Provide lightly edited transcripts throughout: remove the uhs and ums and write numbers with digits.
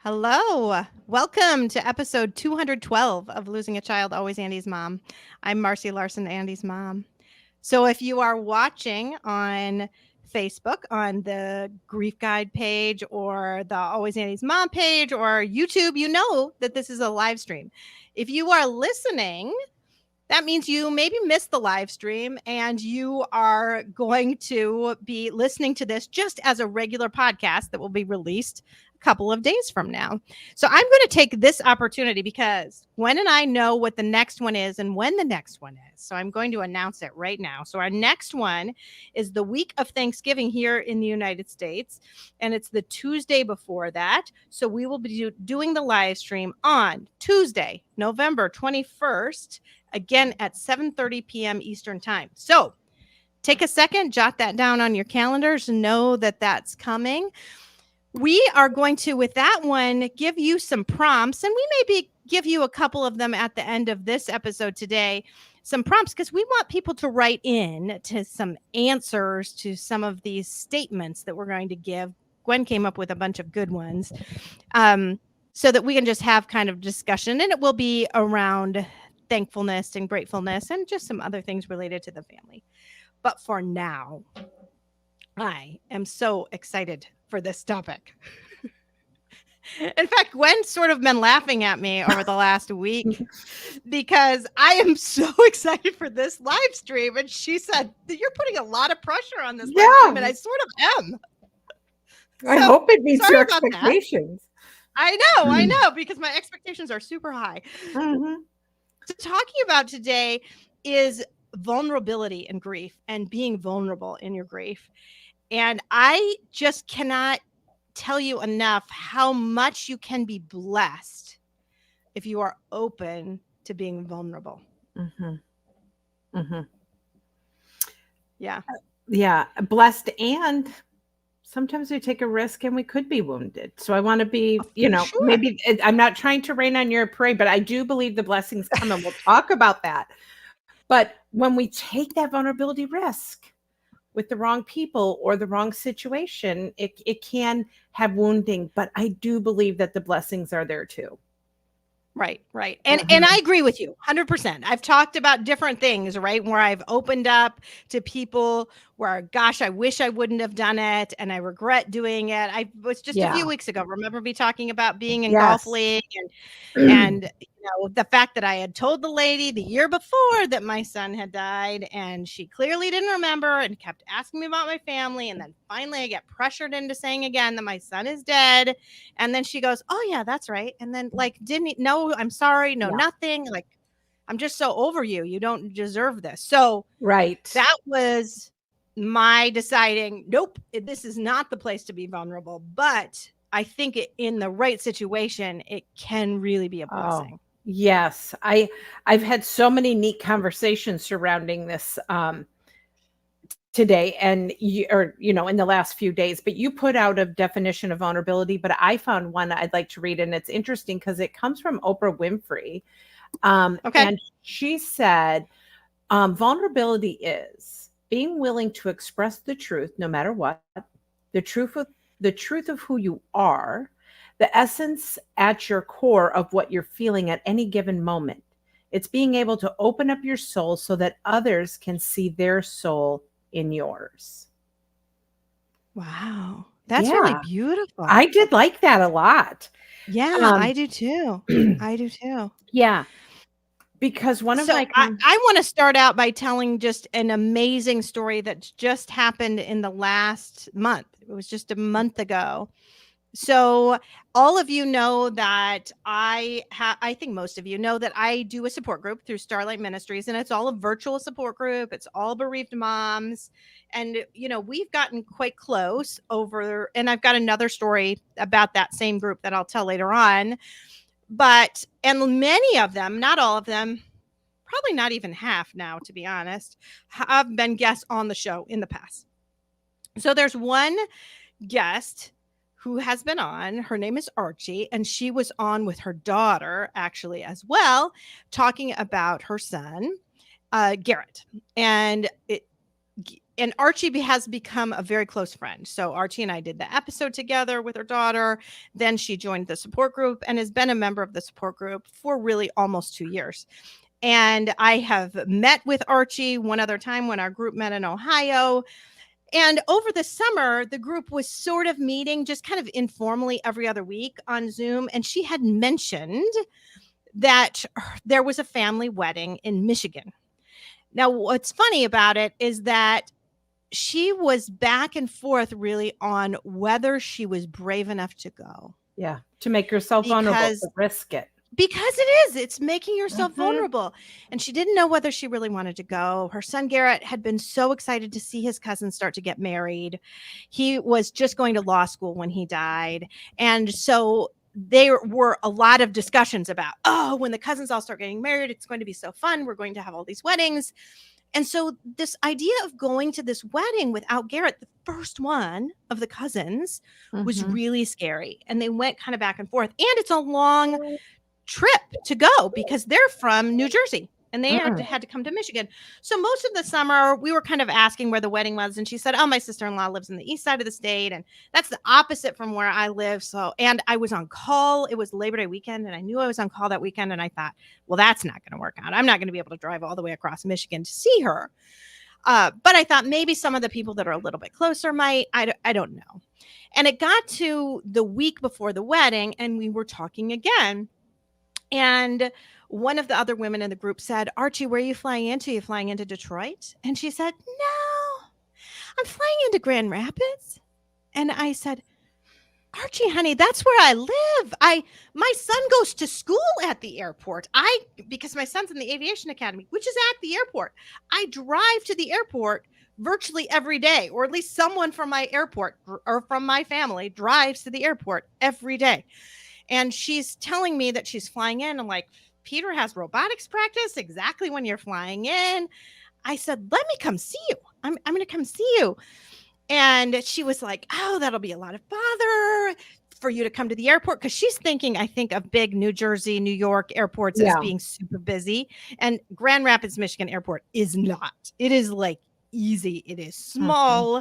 Hello. Welcome to episode 212 of Losing a Child, Always Andy's Mom. I'm Marcy Larson, Andy's mom. So if you are watching on Facebook on the Grief Guide page or the Always Andy's Mom page or YouTube, you know that this is a live stream. If you are listening, that means you maybe missed the live stream and you are going to be listening to this just as a regular podcast that will be released a couple of days from now. So I'm going to take this opportunity because Gwen and I know what the next one is and when the next one is. So I'm going to announce it right now. So our next one is the week of Thanksgiving here in the United States. And it's the Tuesday before that. So we will be doing the live stream on Tuesday, November 21st. Again at 7:30 p.m. Eastern time. So take a second, jot that down on your calendars, and know that that's coming. We are going to, with that one, give you some prompts, and we maybe give you a couple of them at the end of this episode today. Some prompts because we want people to write in to some answers to some of these statements that we're going to give. Gwen came up with a bunch of good ones so that we can just have kind of discussion, and it will be around thankfulness and gratefulness and just some other things related to the family. But for now, I am so excited for this topic. In fact, Gwen's sort of been laughing at me over the last week because I am so excited for this live stream. And she said, you're putting a lot of pressure on this live stream, and I sort of am. I hope it meets your expectations. I know, because my expectations are super high. Mm-hmm. So talking about today is vulnerability in grief and being vulnerable in your grief. And I just cannot tell you enough how much you can be blessed if you are open to being vulnerable. Mm-hmm. Mm-hmm. Yeah. Yeah. Blessed, and sometimes we take a risk and we could be wounded. So I want to be, sure. Maybe I'm not trying to rain on your parade, but I do believe the blessings come, and we'll talk about that. But when we take that vulnerability risk with the wrong people or the wrong situation, it can have wounding, but I do believe that the blessings are there too. Right. And I agree with you 100%. I've talked about different things, right? Where I've opened up to people where, gosh, I wish I wouldn't have done it. And I regret doing it. I was just a few weeks ago. Remember me talking about being in golf league and the fact that I had told the lady the year before that my son had died, and she clearly didn't remember and kept asking me about my family. And then finally I get pressured into saying again that my son is dead. And then she goes, oh yeah, that's right. And then didn't know, I'm sorry. No, nothing. I'm just so over you. You don't deserve this. So that was my deciding, nope, this is not the place to be vulnerable. But I think in the right situation, it can really be a blessing. Yes. I've had so many neat conversations surrounding this today and in the last few days, but you put out a definition of vulnerability, but I found one I'd like to read, and it's interesting because it comes from Oprah Winfrey. And she said, vulnerability is being willing to express the truth, no matter what, the truth of who you are, the essence at your core of what you're feeling at any given moment. It's being able to open up your soul so that others can see their soul in yours. Wow. That's really beautiful. I did like that a lot. Yeah, I do too. Yeah. Because I want to start out by telling just an amazing story that just happened in the last month. It was just a month ago. So all of you know that I think most of you know that I do a support group through Starlight Ministries, and it's all a virtual support group. It's all bereaved moms. And, we've gotten quite close and I've got another story about that same group that I'll tell later on. And many of them, not all of them, probably not even half now, to be honest, have been guests on the show in the past. So there's one guest who has been on. Her name is Archie, and she was on with her daughter actually as well, talking about her son, Garrett. And and Archie has become a very close friend. So Archie and I did the episode together with her daughter. Then she joined the support group and has been a member of the support group for really almost 2 years. And I have met with Archie one other time when our group met in Ohio. And over the summer, the group was sort of meeting just kind of informally every other week on Zoom. And she had mentioned that there was a family wedding in Michigan. Now, what's funny about it is that she was back and forth really on whether she was brave enough to go. Yeah, to make yourself vulnerable, to risk it. Because it's making yourself vulnerable. And she didn't know whether she really wanted to go. Her son Garrett had been so excited to see his cousin start to get married. He was just going to law school when he died. And so there were a lot of discussions about, oh, when the cousins all start getting married, it's going to be so fun. We're going to have all these weddings. And so this idea of going to this wedding without Garrett, the first one of the cousins, was really scary. And they went kind of back and forth. And it's a long trip to go because they're from New Jersey and they had to come to Michigan. So most of the summer we were kind of asking where the wedding was. And she said, oh, my sister-in-law lives in the east side of the state. And that's the opposite from where I live. So, and I was on call. It was Labor Day weekend. And I knew I was on call that weekend. And I thought, well, that's not going to work out. I'm not going to be able to drive all the way across Michigan to see her. But I thought maybe some of the people that are a little bit closer might, I don't know. And it got to the week before the wedding and we were talking again. And one of the other women in the group said, Archie, where are you flying into? Are you flying into Detroit? And she said, no, I'm flying into Grand Rapids. And I said, Archie, honey, that's where I live. My son goes to school at the airport. Because my son's in the aviation academy, which is at the airport. I drive to the airport virtually every day, or at least someone from my airport or from my family drives to the airport every day. And she's telling me that she's flying in. I'm like, Peter has robotics practice exactly when you're flying in. I said, let me come see you. I'm going to come see you. And she was like, oh, that'll be a lot of bother for you to come to the airport. Because she's thinking, I think, of big New Jersey, New York airports as being super busy. And Grand Rapids, Michigan airport is not. It is like easy. It is small.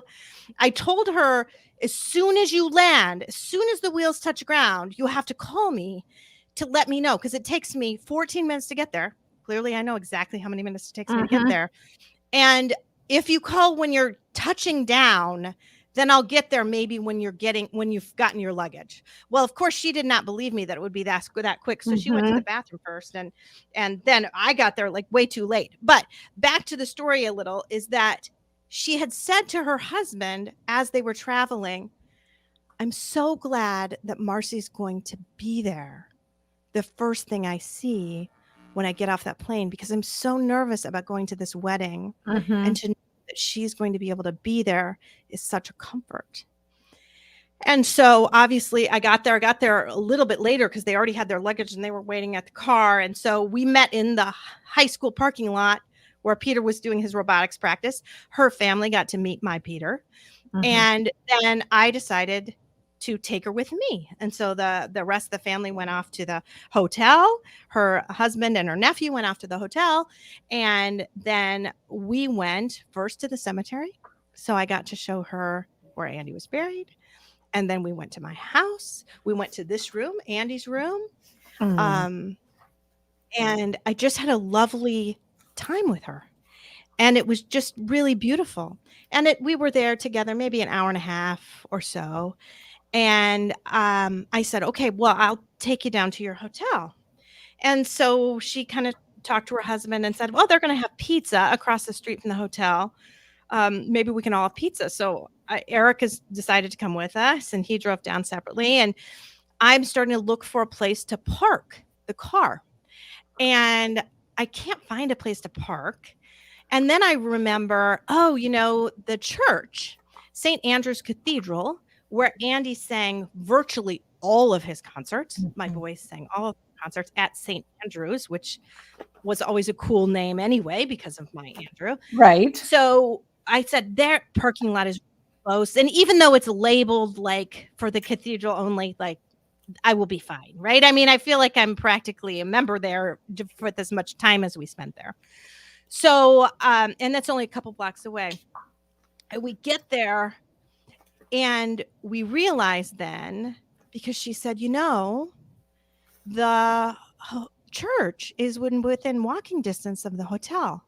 I told her, as soon as you land, as soon as the wheels touch ground, you have to call me to let me know because it takes me 14 minutes to get there. Clearly, I know exactly how many minutes it takes me to get there. And if you call when you're touching down, then I'll get there maybe when you've gotten your luggage. Well, of course, she did not believe me that it would be that quick. So she went to the bathroom first. And then I got there like way too late. But back to the story a little is that she had said to her husband as they were traveling, I'm so glad that Marcy's going to be there the first thing I see when I get off that plane, because I'm so nervous about going to this wedding and to know that she's going to be able to be there is such a comfort. And so obviously I got there a little bit later because they already had their luggage and they were waiting at the car. And so we met in the high school parking lot where Peter was doing his robotics practice. Her family got to meet my Peter. And then I decided to take her with me. And so the rest of the family went off to the hotel. Her husband and her nephew went off to the hotel. And then we went first to the cemetery. So I got to show her where Andy was buried. And then we went to my house. We went to this room, Andy's room. And I just had a lovely time with her. And it was just really beautiful. And we were there together maybe an hour and a half or so. And I said, okay, well, I'll take you down to your hotel. And so she kind of talked to her husband and said, well, they're going to have pizza across the street from the hotel. Maybe we can all have pizza. So Eric has decided to come with us and he drove down separately. And I'm starting to look for a place to park the car. And I can't find a place to park. And then I remember, the church, St. Andrew's Cathedral, where Andy sang virtually all of his concerts. My boys sang all of the concerts at St. Andrew's, which was always a cool name anyway because of my Andrew. Right. So I said, their parking lot is close. And even though it's labeled like for the cathedral only, like I will be fine, right? I mean, I feel like I'm practically a member there for as much time as we spent there. So, and that's only a couple blocks away. And we get there and we realize then, because she said, the church is within walking distance of the hotel.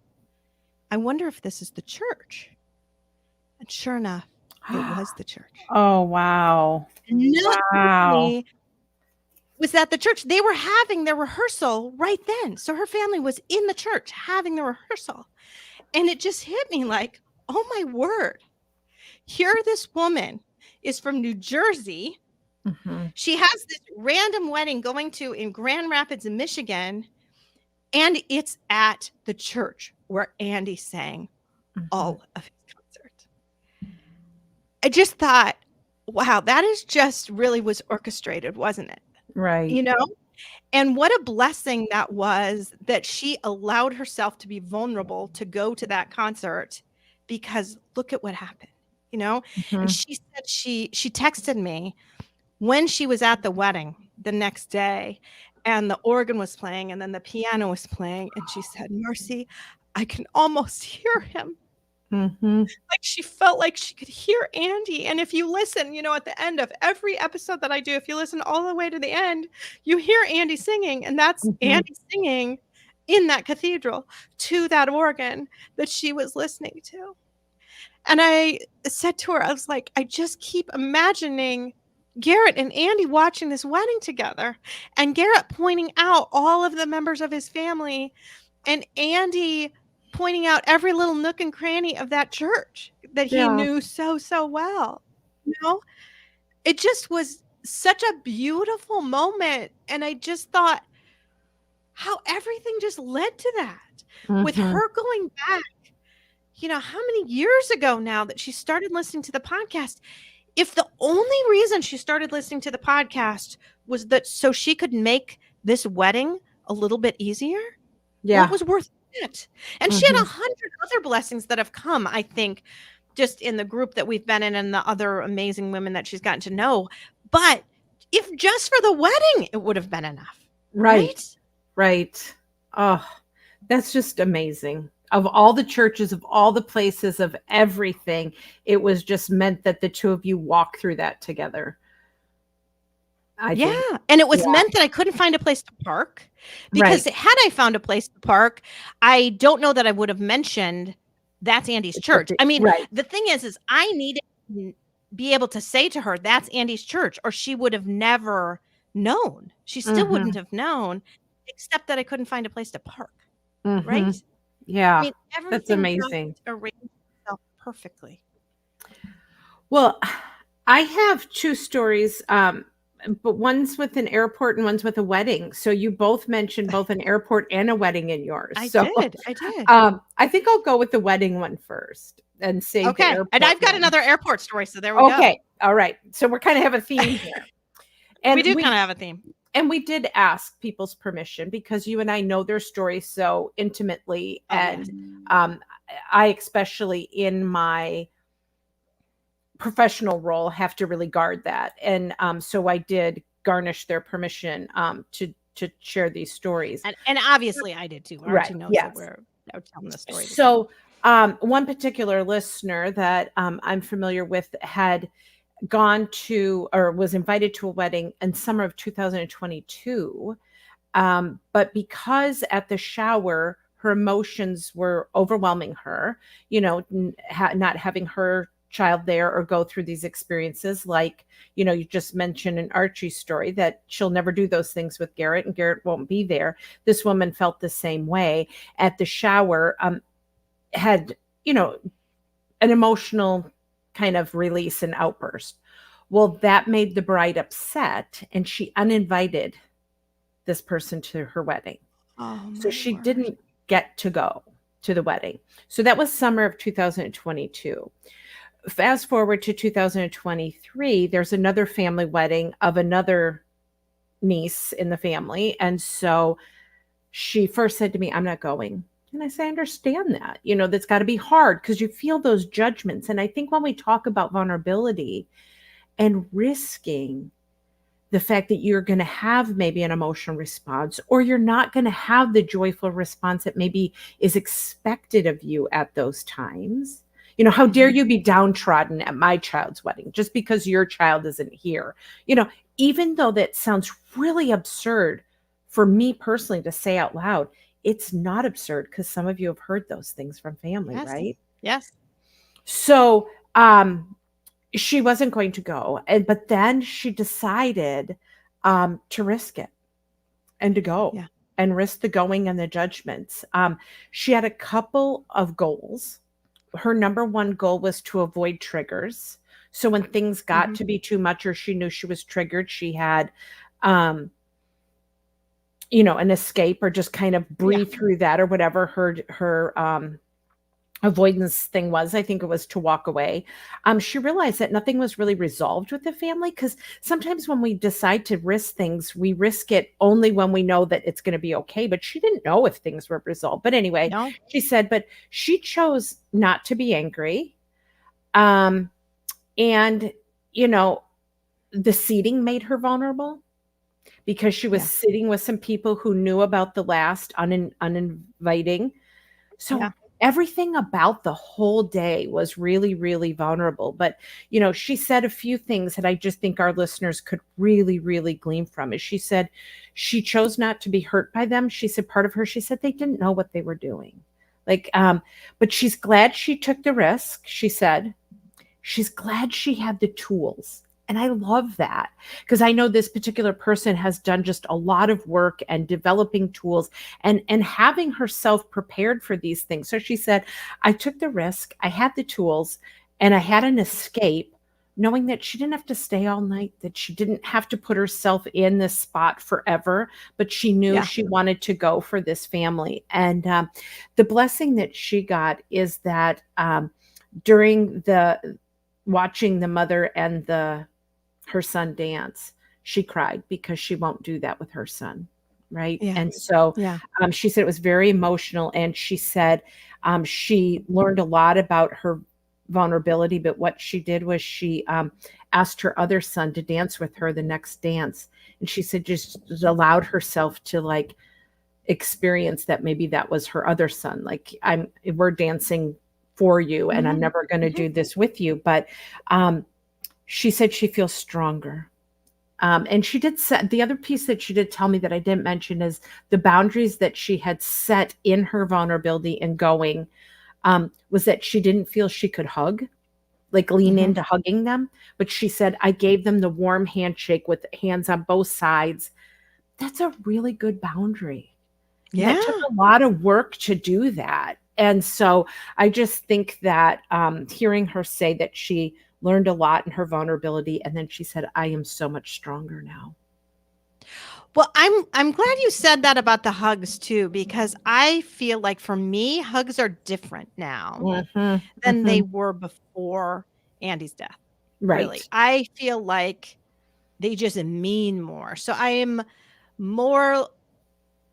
I wonder if this is the church. And sure enough, it was the church. Oh, wow. Not Wow. only was at the church, they were having their rehearsal right then. So her family was in the church having the rehearsal. And it just hit me like, oh my word. Here this woman is from New Jersey. Mm-hmm. She has this random wedding going to in Grand Rapids in Michigan. And it's at the church where Andy sang all of his concert. I just thought, wow, that is just really was orchestrated, wasn't it? Right. And what a blessing that was that she allowed herself to be vulnerable to go to that concert, because look at what happened, And she said she texted me when she was at the wedding the next day and the organ was playing and then the piano was playing. And she said, Marcy, I can almost hear him. Like she felt like she could hear Andy. And if you listen, at the end of every episode that I do, if you listen all the way to the end, you hear Andy singing, and that's Andy singing in that cathedral to that organ that she was listening to. And I said to her, I was like, I just keep imagining Garrett and Andy watching this wedding together, and Garrett pointing out all of the members of his family, and Andy pointing out every little nook and cranny of that church that he knew so well. It just was such a beautiful moment. And I just thought how everything just led to that, with her going back, how many years ago now that she started listening to the podcast. If the only reason she started listening to the podcast was that so she could make this wedding a little bit easier, it was worth it. And she had 100 other blessings that have come, I think, just in the group that we've been in and the other amazing women that she's gotten to know. But if just for the wedding, it would have been enough. Right. Oh, that's just amazing. Of all the churches, of all the places, of everything, it was just meant that the two of you walk through that together. And it was meant that I couldn't find a place to park, because had I found a place to park, I don't know that I would have mentioned that's Andy's church. I mean, the thing is I needed to be able to say to her, that's Andy's church, or she would have never known. She still wouldn't have known, except that I couldn't find a place to park. Right? Yeah. I mean, that's amazing. Arranged itself perfectly. Well, I have two stories, but one's with an airport and one's with a wedding. So you both mentioned both an airport and a wedding in yours. I did. I think I'll go with the wedding one first and say okay. And I've got another airport story, so there we go. Okay. All right. So we're kind of have a theme here. And we do kind of have a theme. And we did ask people's permission, because you and I know their stories so intimately. I, especially in my professional role, have to really guard that. And so I did garnish their permission to share these stories. And obviously I did too. Archie knows that we're telling the story. So one particular listener that I'm familiar with had gone to, or was invited to, a wedding in summer of 2022. But because at the shower, her emotions were overwhelming her, not having her child there or go through these experiences, like, you just mentioned in Archie's story that she'll never do those things with Garrett and Garrett won't be there. This woman felt the same way at the shower, had, an emotional kind of release and outburst. Well, that made the bride upset, and she uninvited this person to her wedding. So she didn't get to go to the wedding. So that was summer of 2022. Fast forward to 2023, there's another family wedding of another niece in the family. And so she first said to me, I'm not going. And I say, I understand that, that's got to be hard, because you feel those judgments. And I think when we talk about vulnerability and risking the fact that you're going to have maybe an emotional response, or you're not going to have the joyful response that maybe is expected of you at those times, How dare you be downtrodden at my child's wedding just because your child isn't here? Even though that sounds really absurd for me personally to say out loud, it's not absurd because some of you have heard those things from family, Yes. right? Yes. So, she wasn't going to go, but then she decided to risk it and to go Yeah. and risk the going and the judgments. She had a couple of goals. Her number one goal was to avoid triggers. So when things got to be too much or she knew she was triggered, she had, an escape or just kind of breathe through that or whatever her avoidance thing was. I think it was to walk away. She realized that nothing was really resolved with the family because sometimes when we decide to risk things, we risk it only when we know that it's going to be okay. But she didn't know if things were resolved. But anyway, No. she said, but she chose not to be angry. And, the seating made her vulnerable because she was sitting with some people who knew about the last uninviting. So everything about the whole day was really, really vulnerable. But, she said a few things that I just think our listeners could really, really glean from. Is she said she chose not to be hurt by them. She said part of her, she said they didn't know what they were doing. But she's glad she took the risk. She said she's glad she had the tools. And I love that because I know this particular person has done just a lot of work and developing tools and having herself prepared for these things. So she said, I took the risk, I had the tools, and I had an escape, knowing that she didn't have to stay all night, that she didn't have to put herself in this spot forever, but she knew she wanted to go for this family. And the blessing that she got is that during the watching the mother and her son dance, she cried because she won't do that with her son. Right. Yeah. And so Yeah. she said it was very emotional. And she said she learned a lot about her vulnerability. But what she did was she asked her other son to dance with her the next dance. And she said just allowed herself to experience that maybe that was her other son. We're dancing for you and I'm never going to do this with you. But she said she feels stronger. And she did set the other piece that she did tell me that I didn't mention is the boundaries that she had set in her vulnerability and going was that she didn't feel she could hug, lean into hugging them. But she said, I gave them the warm handshake with hands on both sides. That's a really good boundary. Yeah. That took a lot of work to do that. And so I just think that hearing her say that she learned a lot in her vulnerability. And then she said, I am so much stronger now. Well, I'm glad you said that about the hugs too, because I feel like for me, hugs are different now than they were before Andy's death. Right. Really. I feel like they just mean more. So I am more,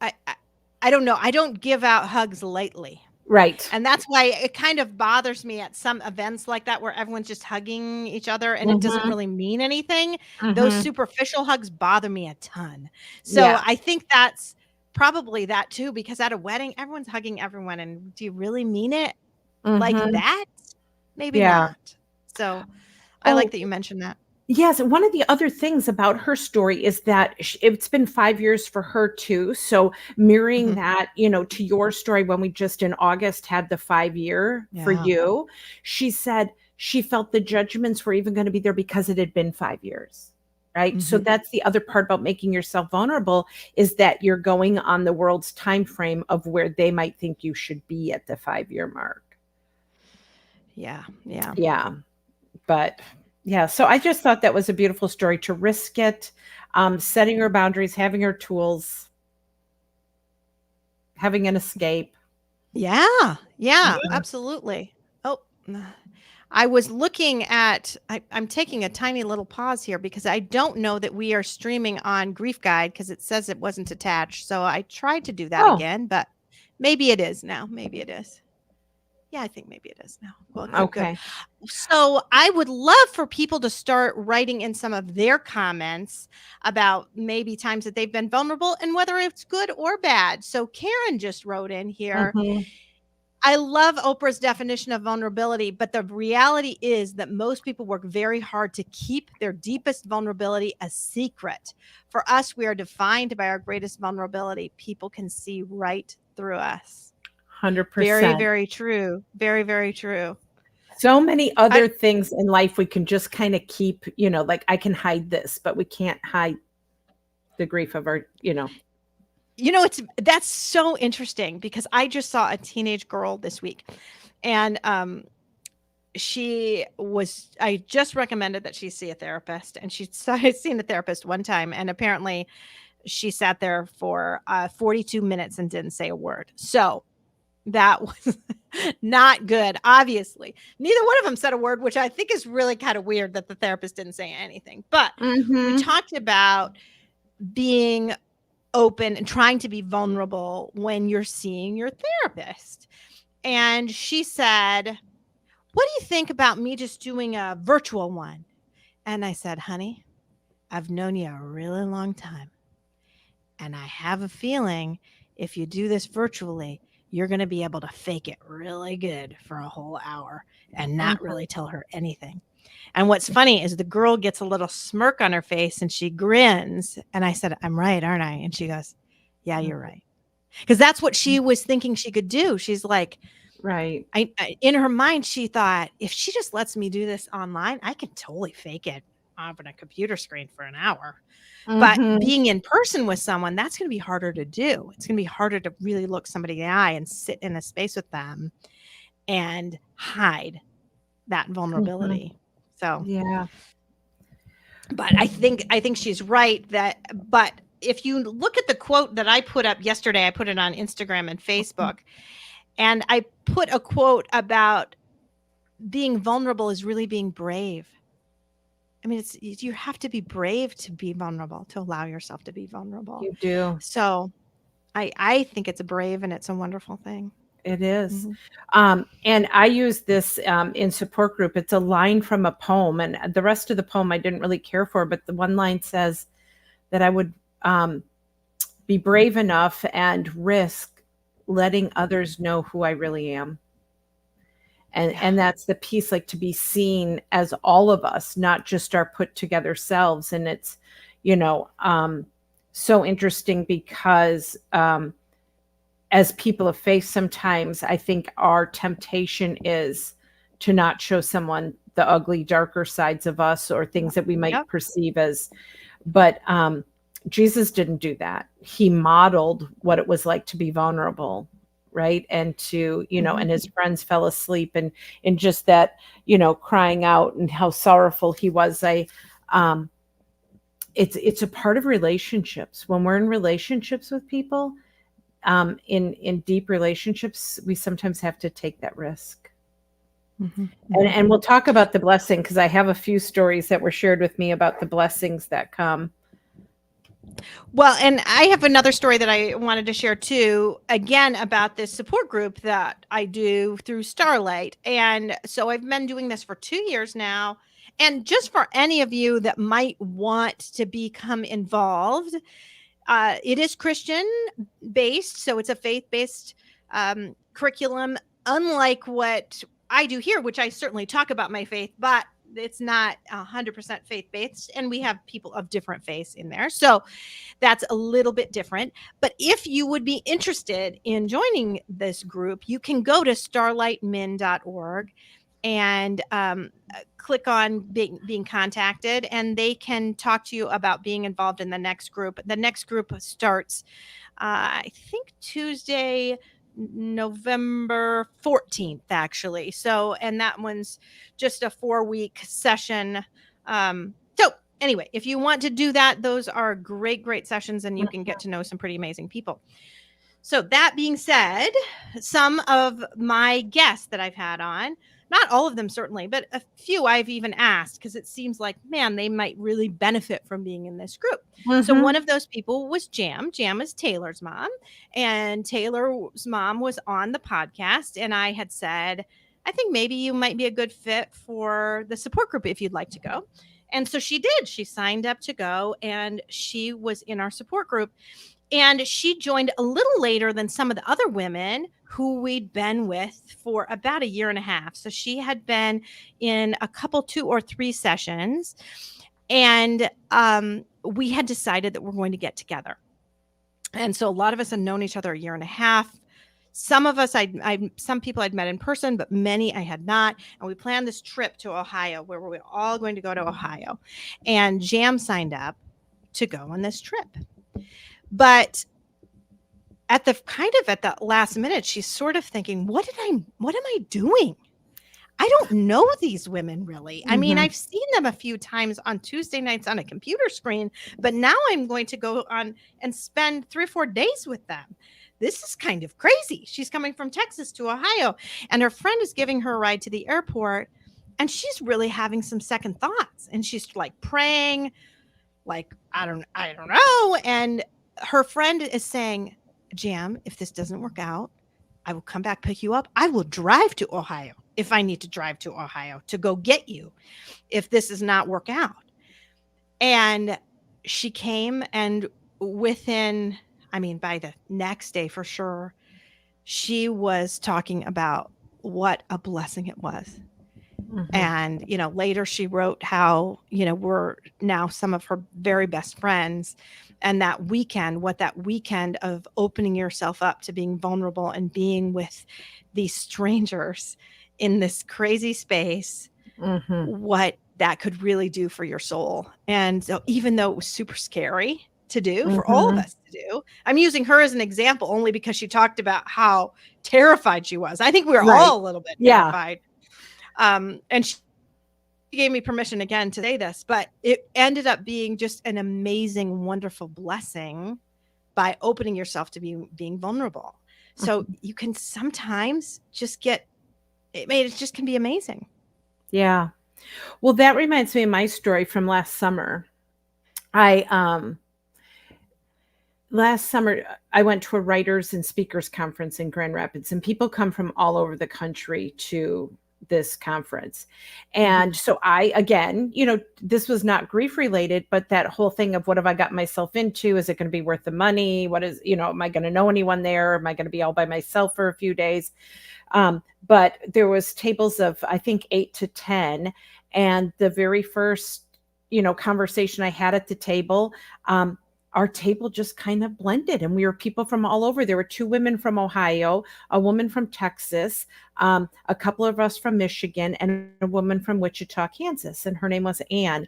I don't know. I don't give out hugs lightly. Right. And that's why it kind of bothers me at some events like that where everyone's just hugging each other and it doesn't really mean anything. Those superficial hugs bother me a ton. So I think that's probably that too, because at a wedding, everyone's hugging everyone. And do you really mean it like that? Maybe not. So I like that you mentioned that. Yes. And one of the other things about her story is that it's been 5 years for her too. So mirroring that, to your story, when we just in August had the 5-year for you, she said she felt the judgments were even going to be there because it had been 5 years. Right. So that's the other part about making yourself vulnerable is that you're going on the world's time frame of where they might think you should be at the 5-year mark. Yeah. Yeah. Yeah. But yeah, so I just thought that was a beautiful story to risk it, setting her boundaries, having her tools, having an escape. Yeah. Yeah, absolutely. Oh, I was looking at, I'm taking a tiny little pause here because I don't know that we are streaming on Grief Guide because it says it wasn't attached. So I tried to do that again, but maybe it is now. Maybe it is. Yeah, I think maybe it is now. Well, good, Okay. Good. So I would love for people to start writing in some of their comments about maybe times that they've been vulnerable and whether it's good or bad. So Karen just wrote in here. I love Oprah's definition of vulnerability, but the reality is that most people work very hard to keep their deepest vulnerability a secret. For us, we are defined by our greatest vulnerability. People can see right through us. 100%. Very, very true. Very, very true. So many other I, things in life we can just kind of keep, like I can hide this, but we can't hide the grief of our. that's so interesting because I just saw a teenage girl this week, and I just recommended that she see a therapist, and she'd seen a therapist one time, and apparently she sat there for 42 minutes and didn't say a word. So that was not good. Obviously, neither one of them said a word, which I think is really kind of weird that the therapist didn't say anything. But we talked about being open and trying to be vulnerable when you're seeing your therapist. And she said, "What do you think about me just doing a virtual one?" And I said, "Honey, I've known you a really long time. And I have a feeling if you do this virtually, you're going to be able to fake it really good for a whole hour and not really tell her anything." And what's funny is the girl gets a little smirk on her face and she grins. And I said, "I'm right, aren't I?" And she goes, "Yeah, you're right." Because that's what she was thinking she could do. She's like, Right. In her mind, she thought, if she just lets me do this online, I can totally fake it on a computer screen for an hour. But being in person with someone, that's going to be harder to do. It's going to be harder to really look somebody in the eye and sit in a space with them and hide that vulnerability. So, yeah. but I think she's right but if you look at the quote that I put up yesterday, I put it on Instagram and Facebook, and I put a quote about being vulnerable is really being brave. I mean, you have to be brave to be vulnerable, to allow yourself to be vulnerable. You do. So I think it's brave and it's a wonderful thing. It is. And I use this in support group. It's a line from a poem, and the rest of the poem I didn't really care for, but the one line says that I would be brave enough and risk letting others know who I really am. And that's the piece, like to be seen as all of us, not just our put together selves. And it's, so interesting because as people of faith, sometimes I think our temptation is to not show someone the ugly, darker sides of us or things that we might perceive as, but Jesus didn't do that. He modeled what it was like to be vulnerable, right? And to, and his friends fell asleep and just that, crying out and how sorrowful he was. It's a part of relationships. When we're in relationships with people, in deep relationships, we sometimes have to take that risk. And we'll talk about the blessing, because I have a few stories that were shared with me about the blessings that come. Well, and I have another story that I wanted to share too, again, about this support group that I do through Starlight. And so I've been doing this for 2 years now. And just for any of you that might want to become involved, it is Christian based. So it's a faith-based curriculum, unlike what I do here, which I certainly talk about my faith, but it's not 100% faith-based, and we have people of different faiths in there. So that's a little bit different. But if you would be interested in joining this group, you can go to starlightmin.org and click on being contacted, and they can talk to you about being involved in the next group. The next group starts, I think, Tuesday, November 14th, actually. So, and that one's just a 4-week session. So anyway, if you want to do that, those are great sessions, and you can get to know some pretty amazing people. So that being said, some of my guests that I've had on, not all of them certainly, but a few I've even asked, because it seems like, man, they might really benefit from being in this group. So one of those people was Jam. Jam is Taylor's mom, and Taylor's mom was on the podcast, and I had said, I think maybe you might be a good fit for the support group if you'd like to go. And so she did. She signed up to go, and she was in our support group. And she joined a little later than some of the other women who we'd been with for about a year and a half. So she had been in a couple, 2 or 3 sessions. And we had decided that we're going to get together. And so a lot of us had known each other a year and a half. Some of us, some people I'd met in person, but many I had not. And we planned this trip to Ohio where we were all going to go to Ohio. And Jam signed up to go on this trip. But at the last minute, she's sort of thinking, what am I doing? I don't know these women really. I mean, I've seen them a few times on Tuesday nights on a computer screen, but now I'm going to go on and spend 3 or 4 days with them. This is kind of crazy. She's coming from Texas to Ohio, and her friend is giving her a ride to the airport, and she's really having some second thoughts. And she's like praying, like, I don't know. And her friend is saying, Jam, if this doesn't work out, I will come back, pick you up. I will drive to Ohio if I need to drive to Ohio to go get you if this does not work out. And she came, and by the next day for sure, she was talking about what a blessing it was. And, later she wrote how, we're now some of her very best friends. And that weekend of opening yourself up to being vulnerable and being with these strangers in this crazy space, what that could really do for your soul. And so even though it was super scary to do for all of us to do, I'm using her as an example only because she talked about how terrified she was. I think we were all a little bit terrified. And she gave me permission again to say this, but it ended up being just an amazing, wonderful blessing by opening yourself to being vulnerable. So you can sometimes just it just can be amazing. Yeah. Well, that reminds me of my story from last summer. Last summer, I went to a writers and speakers conference in Grand Rapids, and people come from all over the country to this conference. And so again, this was not grief related, but that whole thing of what have I got myself into? Is it going to be worth the money? What is, am I going to know anyone there? Am I going to be all by myself for a few days? But there was tables of, I think, 8 to 10. And the very first, conversation I had at the table, our table just kind of blended, and we were people from all over. There were 2 women from Ohio, a woman from Texas, a couple of us from Michigan, and a woman from Wichita, Kansas, and her name was Anne.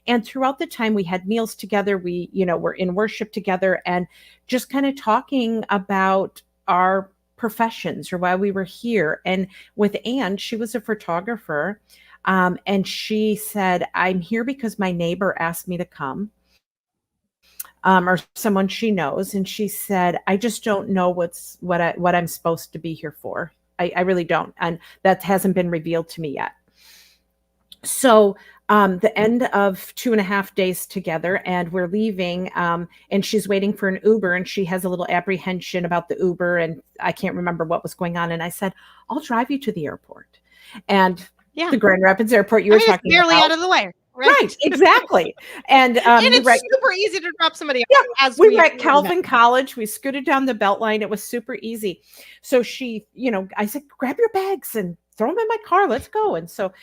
And throughout the time we had meals together, we, were in worship together and just kind of talking about our professions or why we were here. And with Anne, she was a photographer, and she said, I'm here because my neighbor asked me to come. Or someone she knows, and she said, I just don't know what I'm supposed to be here for. I really don't, and that hasn't been revealed to me yet. So the end of 2.5 days together, and we're leaving, and she's waiting for an Uber, and she has a little apprehension about the Uber, and I can't remember what was going on. And I said, I'll drive you to the airport. And the Grand Rapids airport you were talking barely about. Out of the way. Right, exactly. And it's super easy to drop somebody off. Yeah, we were at Calvin College. We scooted down the Beltline. It was super easy. So she, I said, grab your bags and throw them in my car. Let's go. And so,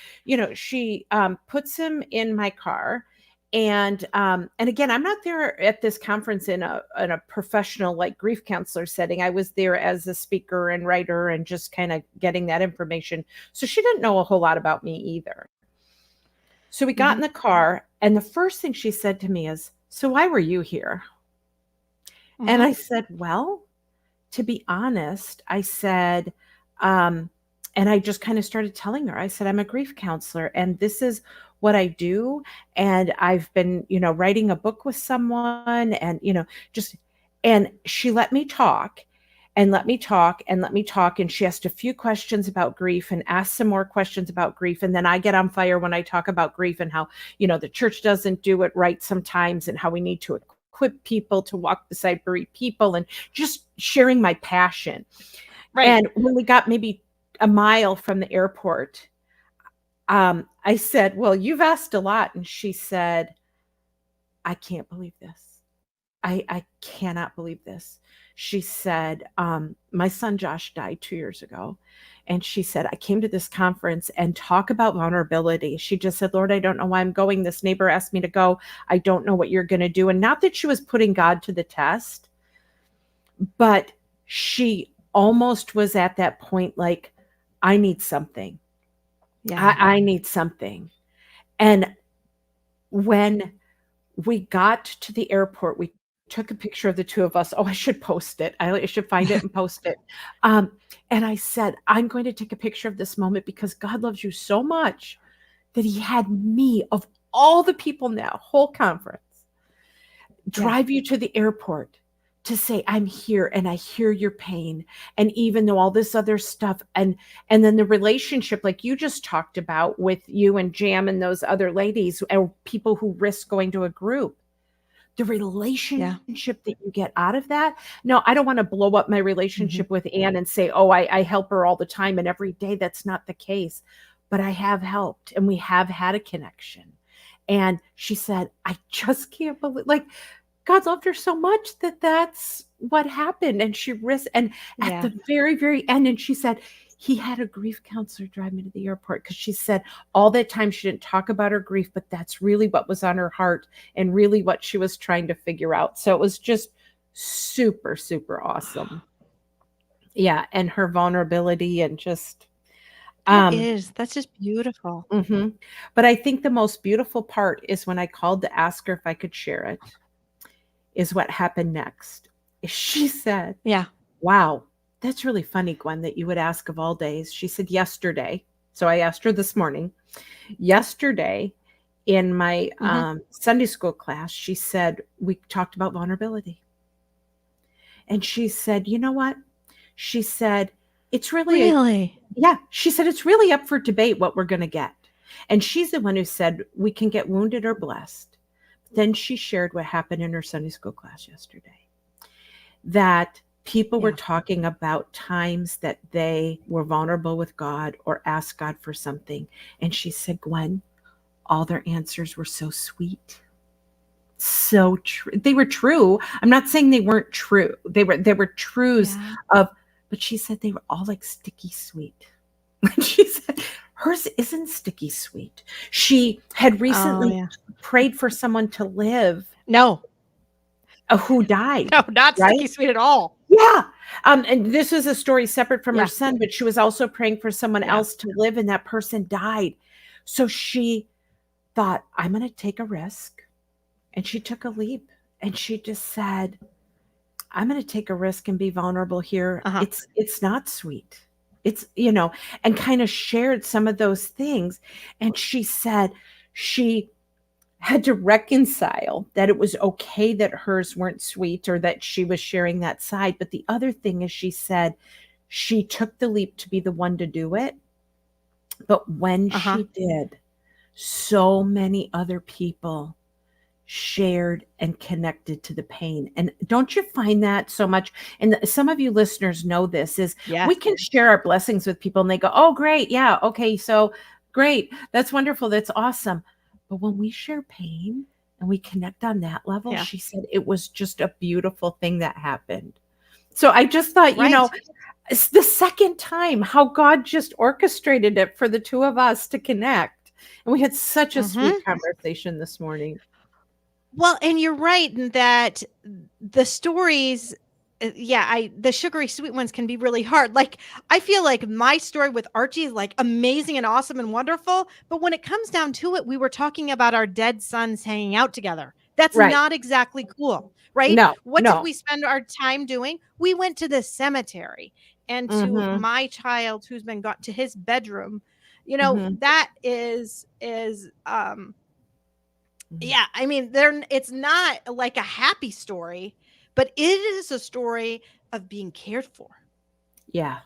she puts him in my car. And again, I'm not there at this conference in a professional like grief counselor setting. I was there as a speaker and writer and just kind of getting that information. So she didn't know a whole lot about me either. So we got in the car, and the first thing she said to me is, so why were you here? And I said, well, to be honest, I said, and I just kind of started telling her, I said, I'm a grief counselor, and this is what I do. And I've been, writing a book with someone, and, and she let me talk. And let me talk and let me talk. And she asked a few questions about grief and asked some more questions about grief. And then I get on fire when I talk about grief and how, the church doesn't do it right sometimes, and how we need to equip people to walk beside bereaved people, and just sharing my passion. Right. And when we got maybe a mile from the airport, I said, well, you've asked a lot. And she said, I can't believe this. I cannot believe this. She said, my son Josh died 2 years ago. And she said, I came to this conference and talk about vulnerability. She just said, Lord, I don't know why I'm going. This neighbor asked me to go. I don't know what you're going to do. And not that she was putting God to the test, but she almost was at that point like, I need something. Yeah. I need something. And when we got to the airport, we took a picture of the two of us. Oh, I should post it. I should find it and post it. And I said, I'm going to take a picture of this moment because God loves you so much that he had me, of all the people in that whole conference, drive you to the airport to say, I'm here and I hear your pain. And even though all this other stuff, and then the relationship, like you just talked about with you and Jam and those other ladies and people who risk going to a group, the relationship that you get out of that. No, I don't want to blow up my relationship with Anne and say, oh, I help her all the time and every day. That's not the case. But I have helped and we have had a connection. And she said, I just can't believe, like, God loved her so much that that's what happened. And she risked, and at the very, very end, and she said, he had a grief counselor drive me to the airport because she said all that time she didn't talk about her grief, but that's really what was on her heart and really what she was trying to figure out. So it was just super, super awesome. Yeah. And her vulnerability and just. That's just beautiful. But I think the most beautiful part is when I called to ask her if I could share it, is what happened next. She said, wow, that's really funny, Gwen, that you would ask of all days. She said, yesterday. So I asked her this morning. Yesterday in my Sunday school class, she said, we talked about vulnerability. And she said, you know what? She said, it's really. Yeah. She said, it's really up for debate what we're going to get. And she's the one who said, we can get wounded or blessed. Then she shared what happened in her Sunday school class yesterday, that people were talking about times that they were vulnerable with God or asked God for something. And she said, Gwen, all their answers were so sweet. So true. They were true. I'm not saying they weren't true. They were truths of, but she said they were all like sticky sweet. She said hers isn't sticky sweet. She had recently prayed for someone to live. No. Who died. No, not sticky sweet at all. Yeah. And this was a story separate from her son, but she was also praying for someone else to live, and that person died. So she thought, I'm going to take a risk. And she took a leap, and she just said, I'm going to take a risk and be vulnerable here. It's not sweet. It's, and kind of shared some of those things. And she said she had to reconcile that it was okay that hers weren't sweet or that she was sharing that side. But the other thing is, she said she took the leap to be the one to do it. But when she did, so many other people shared and connected to the pain. And don't you find that so much? And some of you listeners know this, is we can share our blessings with people and they go, oh, great. Yeah. Okay. So great. That's wonderful. That's awesome. But when we share pain and we connect on that level, she said it was just a beautiful thing that happened. So I just thought, it's the second time how God just orchestrated it for the two of us to connect. And we had such a sweet conversation this morning. Well, and you're right in that the stories, the sugary sweet ones can be really hard. Like, I feel like my story with Archie is like amazing and awesome and wonderful. But when it comes down to it, we were talking about our dead sons hanging out together. That's not exactly cool, right? No. What did we spend our time doing? We went to the cemetery, and to my child who's been got to his bedroom, that is yeah, I mean, it's not like a happy story, but it is a story of being cared for. Yeah.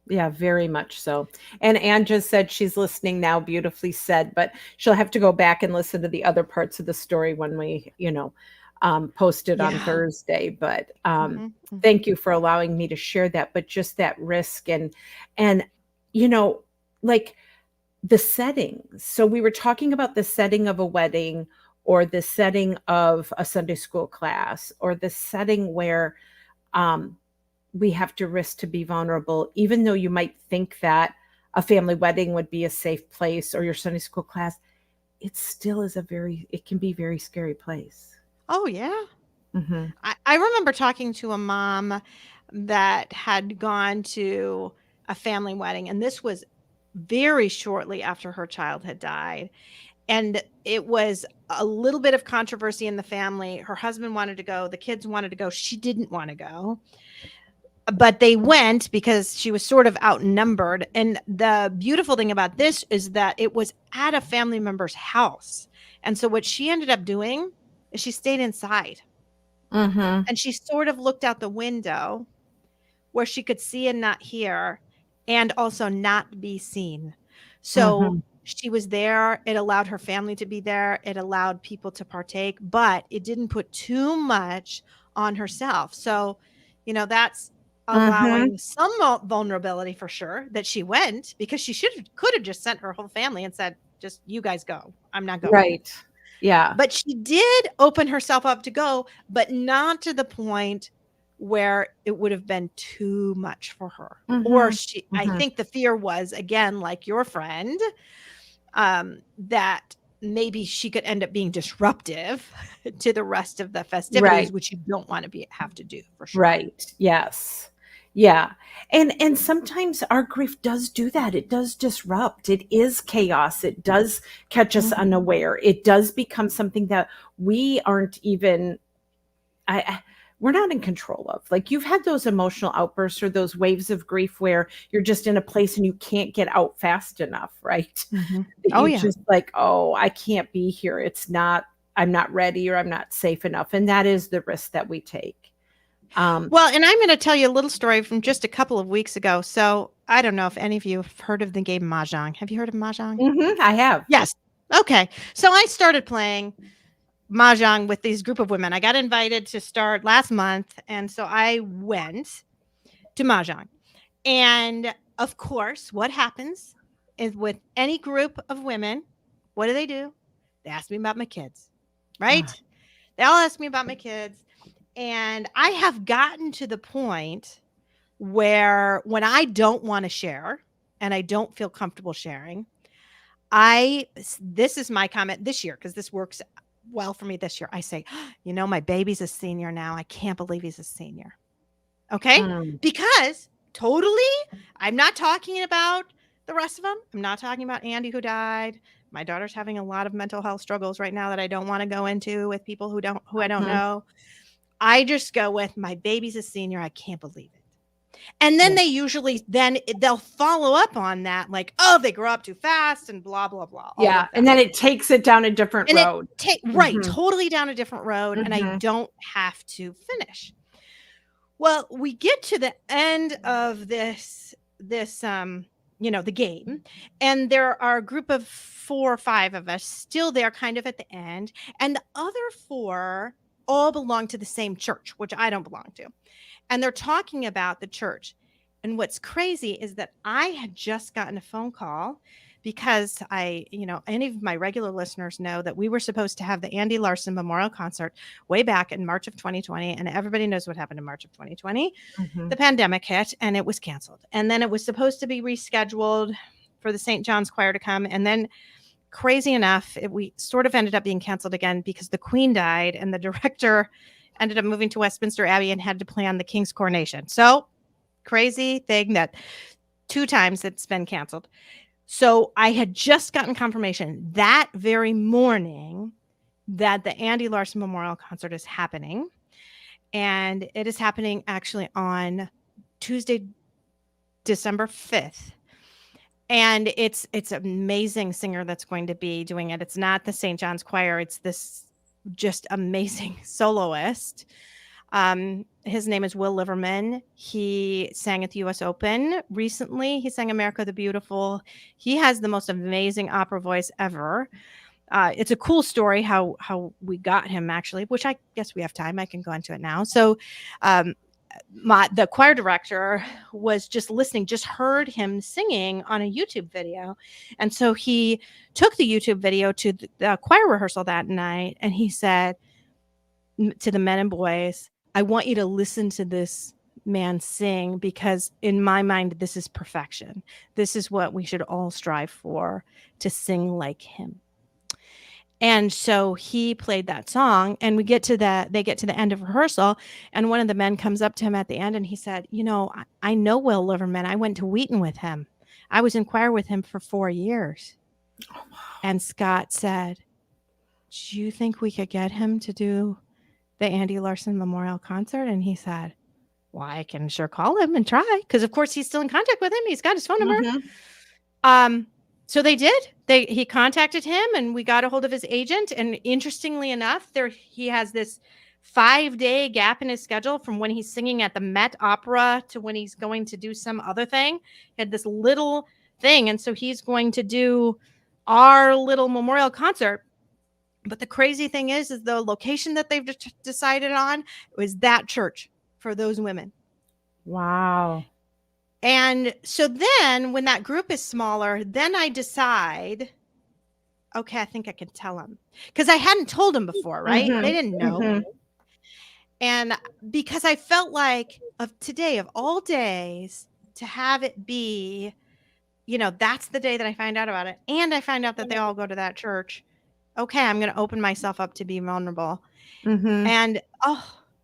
Yeah, very much so. And Anne just said she's listening now, beautifully said, but she'll have to go back and listen to the other parts of the story when we, post it on Thursday. But thank you for allowing me to share that. But just that risk and like the setting. So we were talking about the setting of a wedding or the setting of a Sunday school class, or the setting where we have to risk to be vulnerable, even though you might think that a family wedding would be a safe place, or your Sunday school class, it still is it can be a very scary place. Oh, yeah. Mm-hmm. I remember talking to a mom that had gone to a family wedding, and this was very shortly after her child had died. And it was a little bit of controversy in the family. Her husband wanted to go, the kids wanted to go, she didn't want to go. But they went because she was sort of outnumbered. And the beautiful thing about this is that it was at a family member's house. And so what she ended up doing is she stayed inside. Mm-hmm. And she sort of looked out the window where she could see and not hear, and also not be seen. So Mm-hmm. she was there. It allowed her family to be there. It allowed people to partake, but it didn't put too much on herself. So, that's Mm-hmm. allowing some vulnerability for sure, that she went, because she could have just sent her whole family and said, just you guys go. I'm not going. Right. Yeah. But she did open herself up to go, but not to the point where it would have been too much for her. Or Mm-hmm. I Mm-hmm. think the fear was, again, like your friend, that maybe she could end up being disruptive to the rest of the festivities, Right. which you don't want to have to do, for sure. Right. Yes. Yeah. And sometimes our grief does do that. It does disrupt. It is chaos. It does catch us unaware. It does become something that we aren't even we're not in control of. Like, you've had those emotional outbursts or those waves of grief where you're just in a place and you can't get out fast enough, right? Mm-hmm. That Oh, you yeah. just like, oh, I can't be here. I'm not ready, or I'm not safe enough. And that is the risk that we take. Well, and I'm going to tell you a little story from just a couple of weeks ago. So I don't know if any of you have heard of the game Mahjong. Have you heard of Mahjong? I have. Yes. Okay. So I started playing Mahjong with these group of women. I got invited to start last month. And so I went to Mahjong. And of course, what happens is with any group of women, what do? They ask me about my kids, right? They all ask me about my kids. And I have gotten to the point where when I don't want to share and I don't feel comfortable sharing, this is my comment this year, because this works well for me this year. I say, my baby's a senior now. I can't believe he's a senior. Okay. Because totally, I'm not talking about the rest of them. I'm not talking about Andy, who died. My daughter's having a lot of mental health struggles right now that I don't want to go into with people who I don't know. I just go with, my baby's a senior. I can't believe it. And then they usually, they'll follow up on that, like, oh, they grow up too fast and blah, blah, blah. Yeah. And then it takes it down a different road. Right. Totally down a different road. And I don't have to finish. Well, we get to the end of this, the game, and there are a group of 4 or 5 of us still there kind of at the end. And the other 4 all belong to the same church, which I don't belong to. And they're talking about the church. And what's crazy is that I had just gotten a phone call, because any of my regular listeners know that we were supposed to have the Andy Larson Memorial Concert way back in March of 2020. And everybody knows what happened in March of 2020. The pandemic hit and it was canceled. And then it was supposed to be rescheduled for the St. John's Choir to come. And then, crazy enough, we sort of ended up being canceled again because the Queen died and the director ended up moving to Westminster Abbey and had to plan the King's coronation. So, crazy thing that 2 times it's been canceled. So I had just gotten confirmation that very morning that the Andy Larson Memorial Concert is happening. And it is happening actually on Tuesday, December 5th. And it's an amazing singer that's going to be doing it. It's not the St. John's Choir. It's this just amazing soloist. His name is Will Liverman. He sang at the US Open recently. He sang America the Beautiful. He has the most amazing opera voice ever. It's a cool story how we got him, actually, which I guess we have time. I can go into it now. So the choir director was just listening, just heard him singing on a YouTube video. And so he took the YouTube video to the choir rehearsal that night, and he said to the men and boys, I want you to listen to this man sing, because in my mind, this is perfection. This is what we should all strive for, to sing like him. And so he played that song, and they get to the end of rehearsal, and one of the men comes up to him at the end, and he said, I know Will Liverman. I went to Wheaton with him. I was in choir with him for 4 years. Oh, wow. And Scott said, do you think we could get him to do the Andy Larson Memorial Concert? And he said, well, I can sure call him and try, because of course he's still in contact with him. He's got his phone number. Mm-hmm. So they did. He contacted him, and we got a hold of his agent. And interestingly enough, he has this 5-day gap in his schedule from when he's singing at the Met Opera to when he's going to do some other thing. He had this little thing, and so he's going to do our little memorial concert. But the crazy thing is the location that they've decided on was that church for those women. Wow. And so then when that group is smaller, then I decide, okay, I think I can tell them, because I hadn't told them before, right? Mm-hmm. They didn't know. Mm-hmm. And because I felt like of all days, to have it be, that's the day that I find out about it. And I find out that they all go to that church. Okay, I'm going to open myself up to be vulnerable. Mm-hmm.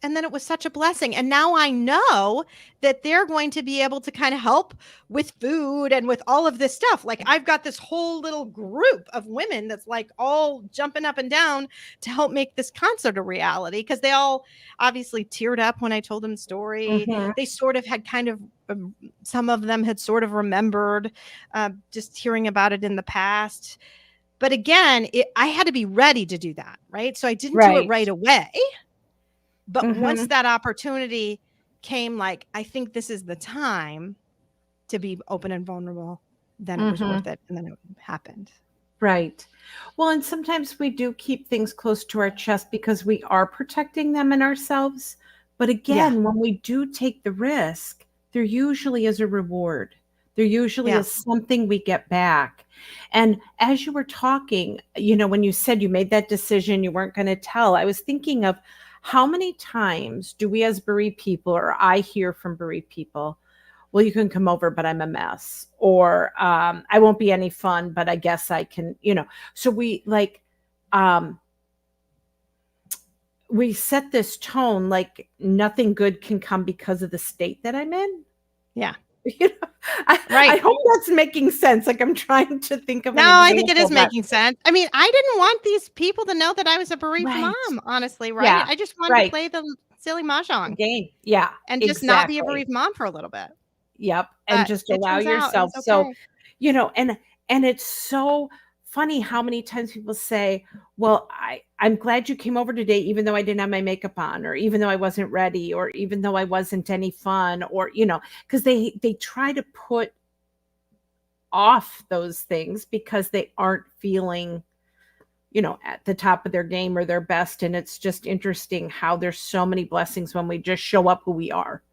And then it was such a blessing. And now I know that they're going to be able to kind of help with food and with all of this stuff. Like, I've got this whole little group of women that's like all jumping up and down to help make this concert a reality, because they all obviously teared up when I told them the story. Mm-hmm. They sort of had kind of, some of them had sort of remembered just hearing about it in the past. But again, I had to be ready to do that, right? So I didn't do it right away. But mm-hmm. once that opportunity came, like, I think this is the time to be open and vulnerable, then it was worth it. And then it happened. Right. Well, and sometimes we do keep things close to our chest because we are protecting them and ourselves. But again, when we do take the risk, there usually is a reward. There usually is something we get back. And as you were talking, when you said you made that decision, you weren't going to tell, I was thinking of, how many times do we as bereaved people, or I hear from bereaved people, well, you can come over, but I'm a mess, or I won't be any fun, but I guess I can, so we we set this tone like nothing good can come because of the state that I'm in. Yeah. I hope that's making sense. Like, I'm trying to think of. No, I think it is making sense. I mean, I didn't want these people to know that I was a bereaved mom, honestly, right? Yeah. I just wanted to play the silly mahjong game. Yeah. And just not be a bereaved mom for a little bit. Yep. And just allow yourself. Okay. So, and it's so funny how many times people say, well, I'm glad you came over today, even though I didn't have my makeup on, or even though I wasn't ready, or even though I wasn't any fun, or, because they try to put off those things because they aren't feeling, at the top of their game or their best. And it's just interesting how there's so many blessings when we just show up who we are.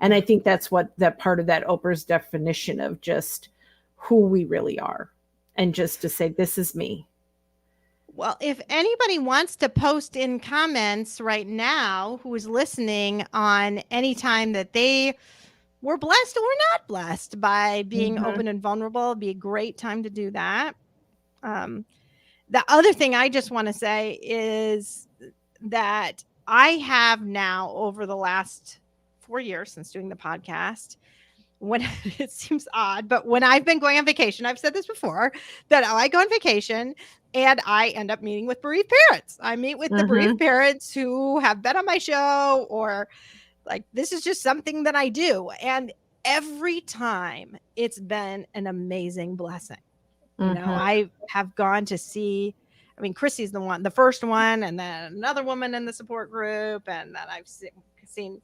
And I think that's what that part of that Oprah's definition of just who we really are. And just to say, this is me. Well, if anybody wants to post in comments right now who is listening on any time that they were blessed or not blessed by being open and vulnerable, it'd be a great time to do that. The other thing I just want to say is that I have now, over the last 4 years since doing the podcast, when it seems odd, but when I've been going on vacation, I've said this before, that I go on vacation and I end up meeting with bereaved parents. I meet with the bereaved parents who have been on my show, or like, this is just something that I do. And every time it's been an amazing blessing. I have gone to see, Chrissy's the first one, and then another woman in the support group. And then I've seen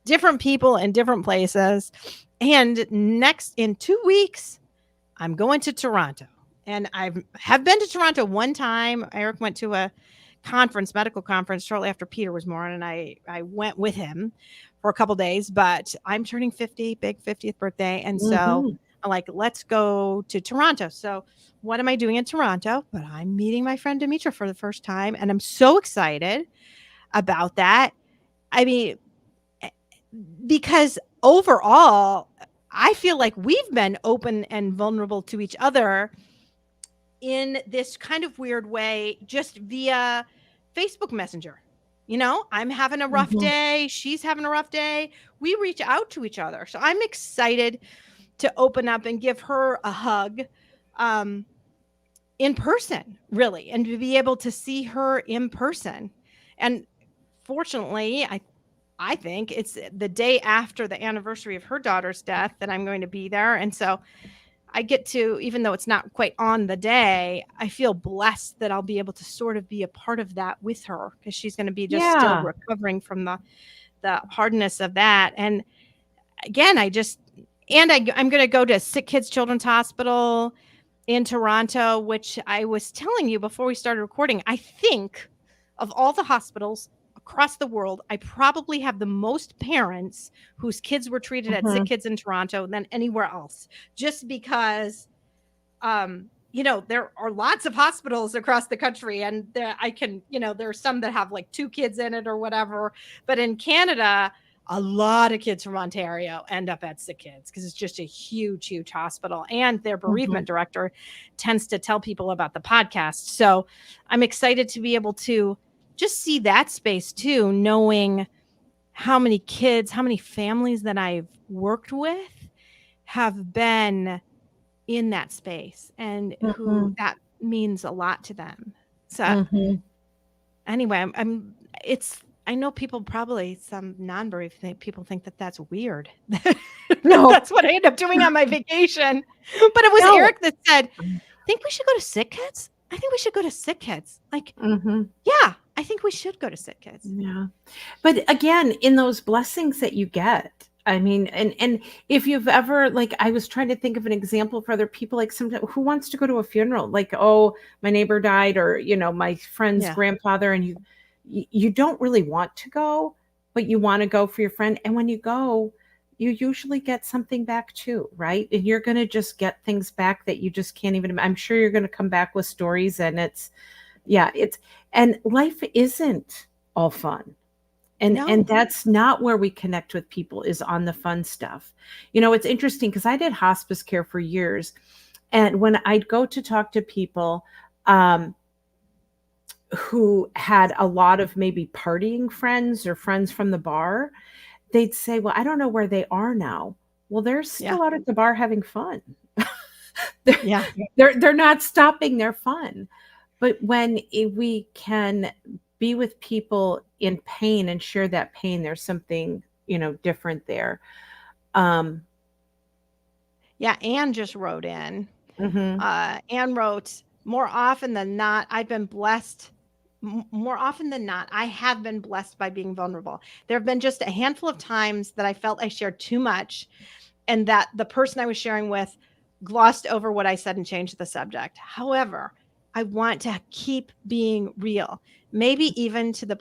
different people in different places. And next, in 2 weeks, I'm going to Toronto. And I have been to Toronto one time. Eric went to a medical conference shortly after Peter was born, and I went with him for a couple days, but I'm turning 50, big 50th birthday. And so I'm like, let's go to Toronto. So what am I doing in Toronto? But I'm meeting my friend Demetra for the first time, and I'm so excited about that. I mean, because overall, I feel like we've been open and vulnerable to each other in this kind of weird way, just via Facebook Messenger. You know, I'm having a rough day. She's having a rough day. We reach out to each other. So I'm excited to open up and give her a hug in person, really, and to be able to see her in person. And fortunately, I think it's the day after the anniversary of her daughter's death that I'm going to be there. And so I get to, even though it's not quite on the day, I feel blessed that I'll be able to sort of be a part of that with her, because she's going to be just still recovering from the hardness of that. And again, I'm going to go to Sick Kids Children's Hospital in Toronto, which I was telling you before we started recording. I think of all the hospitals across the world, I probably have the most parents whose kids were treated at Sick Kids in Toronto than anywhere else, just because, you know, there are lots of hospitals across the country, and there are some that have like 2 kids in it or whatever. But in Canada, a lot of kids from Ontario end up at Sick Kids because it's just a huge, huge hospital. And their bereavement director tends to tell people about the podcast. So I'm excited to be able to just see that space too, knowing how many kids, how many families that I've worked with have been in that space, and who that means a lot to them. So anyway, I know people, probably some non-bereaved people, think that that's weird. No, that's what I end up doing on my vacation. But it was Eric that said, think we should go to Sick Kids? I think we should go to Sick Kids. Like, yeah, I think we should go to Sick Kids. Yeah. But again, in those blessings that you get, I mean, and if you've ever, like, I was trying to think of an example for other people, like, sometimes who wants to go to a funeral? Like, oh, my neighbor died, or, you know, my friend's grandfather, and you don't really want to go, but you want to go for your friend. And when you go, you usually get something back too, right? And you're going to just get things back that you just can't even, I'm sure you're going to come back with stories, and and life isn't all fun. And that's not where we connect with people, is on the fun stuff. You know, it's interesting because I did hospice care for years. And when I'd go to talk to people who had a lot of maybe partying friends or friends from the bar, they'd say, well, I don't know where they are now. Well, they're still out at the bar having fun. They're not stopping their fun. But when we can be with people in pain and share that pain, there's something, you know, different there. Anne just wrote in. Anne wrote, more often than not, I've been blessed. More often than not, I have been blessed by being vulnerable. There have been just a handful of times that I felt I shared too much, and that the person I was sharing with glossed over what I said and changed the subject. However, I want to keep being real, maybe even to that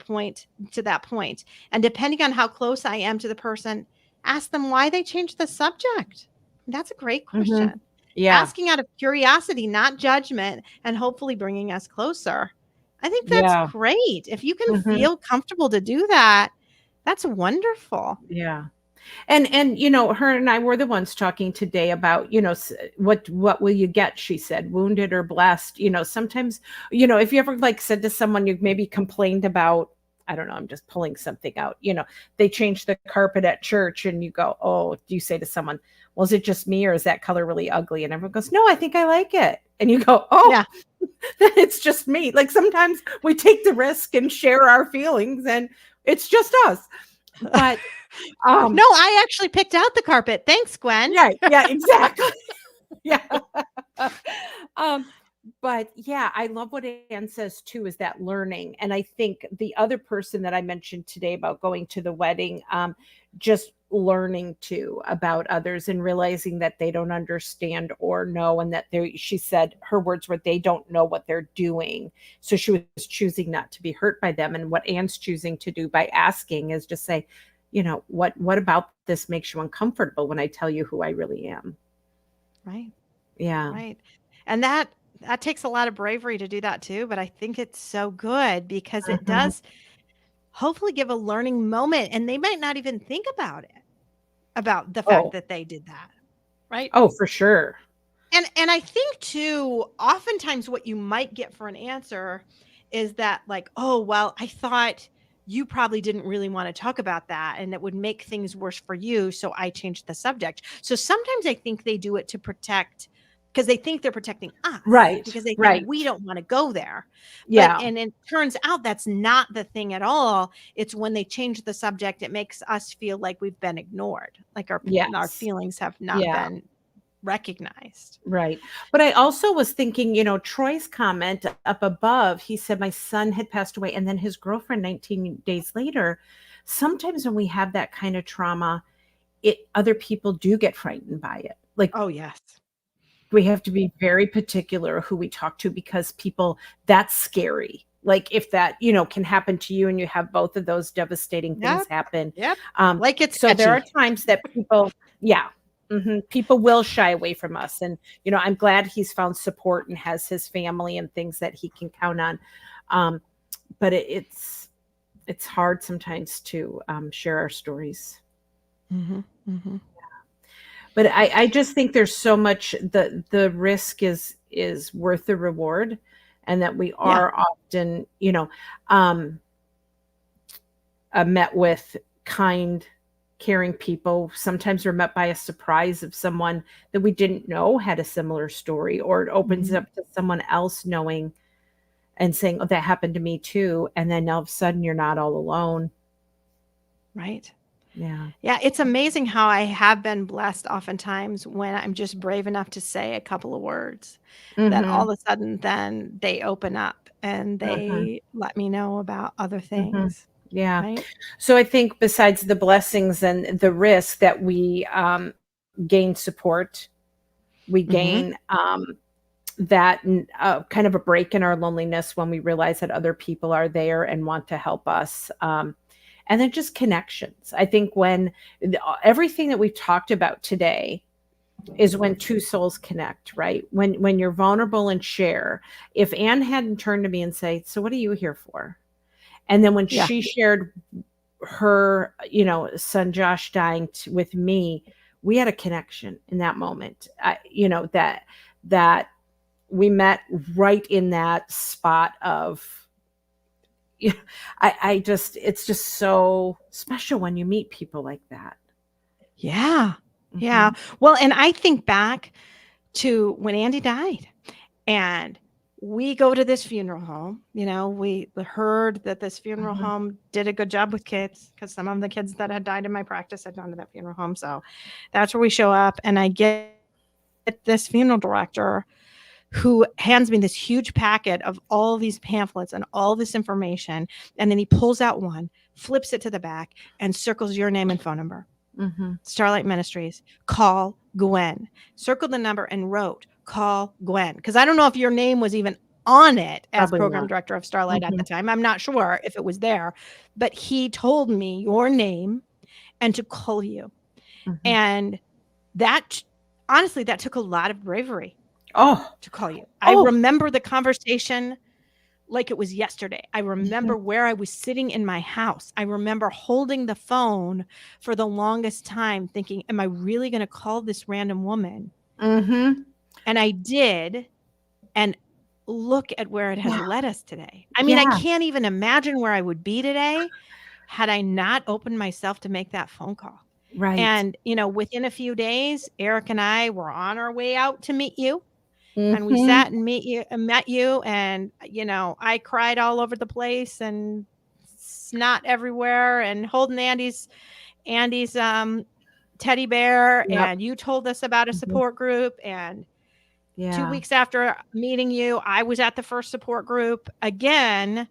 point. And depending on how close I am to the person, ask them why they changed the subject. That's a great question. Asking out of curiosity, not judgment, and hopefully bringing us closer. I think that's great. If you can feel comfortable to do that, that's wonderful. Yeah. And you know, her and I were the ones talking today about, you know, what will you get? She said, wounded or blessed. You know, sometimes, you know, if you ever like said to someone, you maybe complained about, I don't know, I'm just pulling something out, you know, they changed the carpet at church, and you go, oh, do you say to someone, well, is it just me, or is that color really ugly? And everyone goes, no, I think I like it. And you go, oh, it's just me. Like, sometimes we take the risk and share our feelings, and it's just us. But no, I actually picked out the carpet. Thanks, Gwen. Yeah, exactly. But yeah, I love what Anne says too, is that learning. And I think the other person that I mentioned today about going to the wedding, just learning too about others and realizing that they don't understand or know, and that she said her words were, they don't know what they're doing. So she was choosing not to be hurt by them. And what Anne's choosing to do by asking is just say, what about this makes you uncomfortable when I tell you who I really am? Right. Yeah. Right. And that takes a lot of bravery to do that too, but I think it's so good because it Mhm. does hopefully give a learning moment, and they might not even think about it, about the fact Oh, that they did that. Right? oh, for sure. And I think too, oftentimes what you might get for an answer is that, like, oh, well, I thought you probably didn't really want to talk about that and it would make things worse for you, so I changed the subject. So sometimes I think they do it to protect, because they think they're protecting us, Right. because they think Right. we don't want to go there. But Yeah. and it turns out that's not the thing at all. It's when they change the subject, it makes us feel like we've been ignored, like our Yes. feelings have not Yeah. been recognized. Right. But I also was thinking, Troy's comment up above, he said, my son had passed away, and then his girlfriend 19 days later. Sometimes when we have that kind of trauma, other people do get frightened by it. Like, Oh, yes. we have to be very particular who we talk to, because people, that's scary. Like, if that, can happen to you and you have both of those devastating things Yep. happen. Yep. Like it's So there are sketchy. times that people, yeah, people will shy away from us. And, I'm glad he's found support and has his family and things that he can count on. But it's hard sometimes to share our stories. Mhm. Mhm. But I just think there's so much, the risk is worth the reward, and that we Yeah. are often, um, met with kind, caring people. Sometimes we're met by a surprise of someone that we didn't know had a similar story, or it opens Mhm. up to someone else knowing and saying, "Oh, that happened to me too." And then all of a sudden you're not all alone. Right. Yeah. Yeah, it's amazing how I have been blessed oftentimes when I'm just brave enough to say a couple of words, that all Mhm. of a sudden then they open up and Mhm. they let me know about other Mhm. things, Yeah. right? So I think besides the blessings and the risk, that we gain support, we gain Mhm. that kind of a break in our loneliness when we realize that other people are there and want to help us. And then just connections. I think when everything that we've talked about today is when two souls connect, right? When you're vulnerable and share. If Anne hadn't turned to me and say, "So what are you here for?" And then when Yeah. she shared her, son Josh dying with me, we had a connection in that moment. That we met right in that spot of, I just, it's just so special when you meet people like that. Yeah. Yeah. Mhm. Well, and I think back to when Andy died, and we go to this funeral home. We heard that this funeral Mhm. home did a good job with kids, because some of the kids that had died in my practice had gone to that funeral home. So that's where we show up. And I get this funeral director who hands me this huge packet of all these pamphlets and all this information. And then he pulls out one, flips it to the back, and circles your name and phone number. Mhm. Starlight Ministries, call Gwen. Circled the number and wrote, call Gwen. Because I don't know if your name was even on it as Probably program not. director of Starlight at the Mhm. time. I'm not sure if it was there, but he told me your name and to call you. Mhm. And that, honestly, that took a lot of bravery Oh. to call you. I Oh. remember the conversation like it was yesterday. I Mhm. remember where I was sitting in my house. I remember holding the phone for the longest time thinking, am I really going to call this random woman? Mhm. And I did. And look at where it has Yeah. led us today. I mean, I Yeah. can't even imagine where I would be today had I not opened myself to make that phone call. Right. And, within a few days, Eric and I were on our way out to meet you. And we Mhm. sat and met you, and I cried all over the place and snot everywhere, and holding Andy's teddy bear, Yep. and you told us about a Mhm. support group. And 2 Yeah. weeks after meeting you, I was at the first support group again,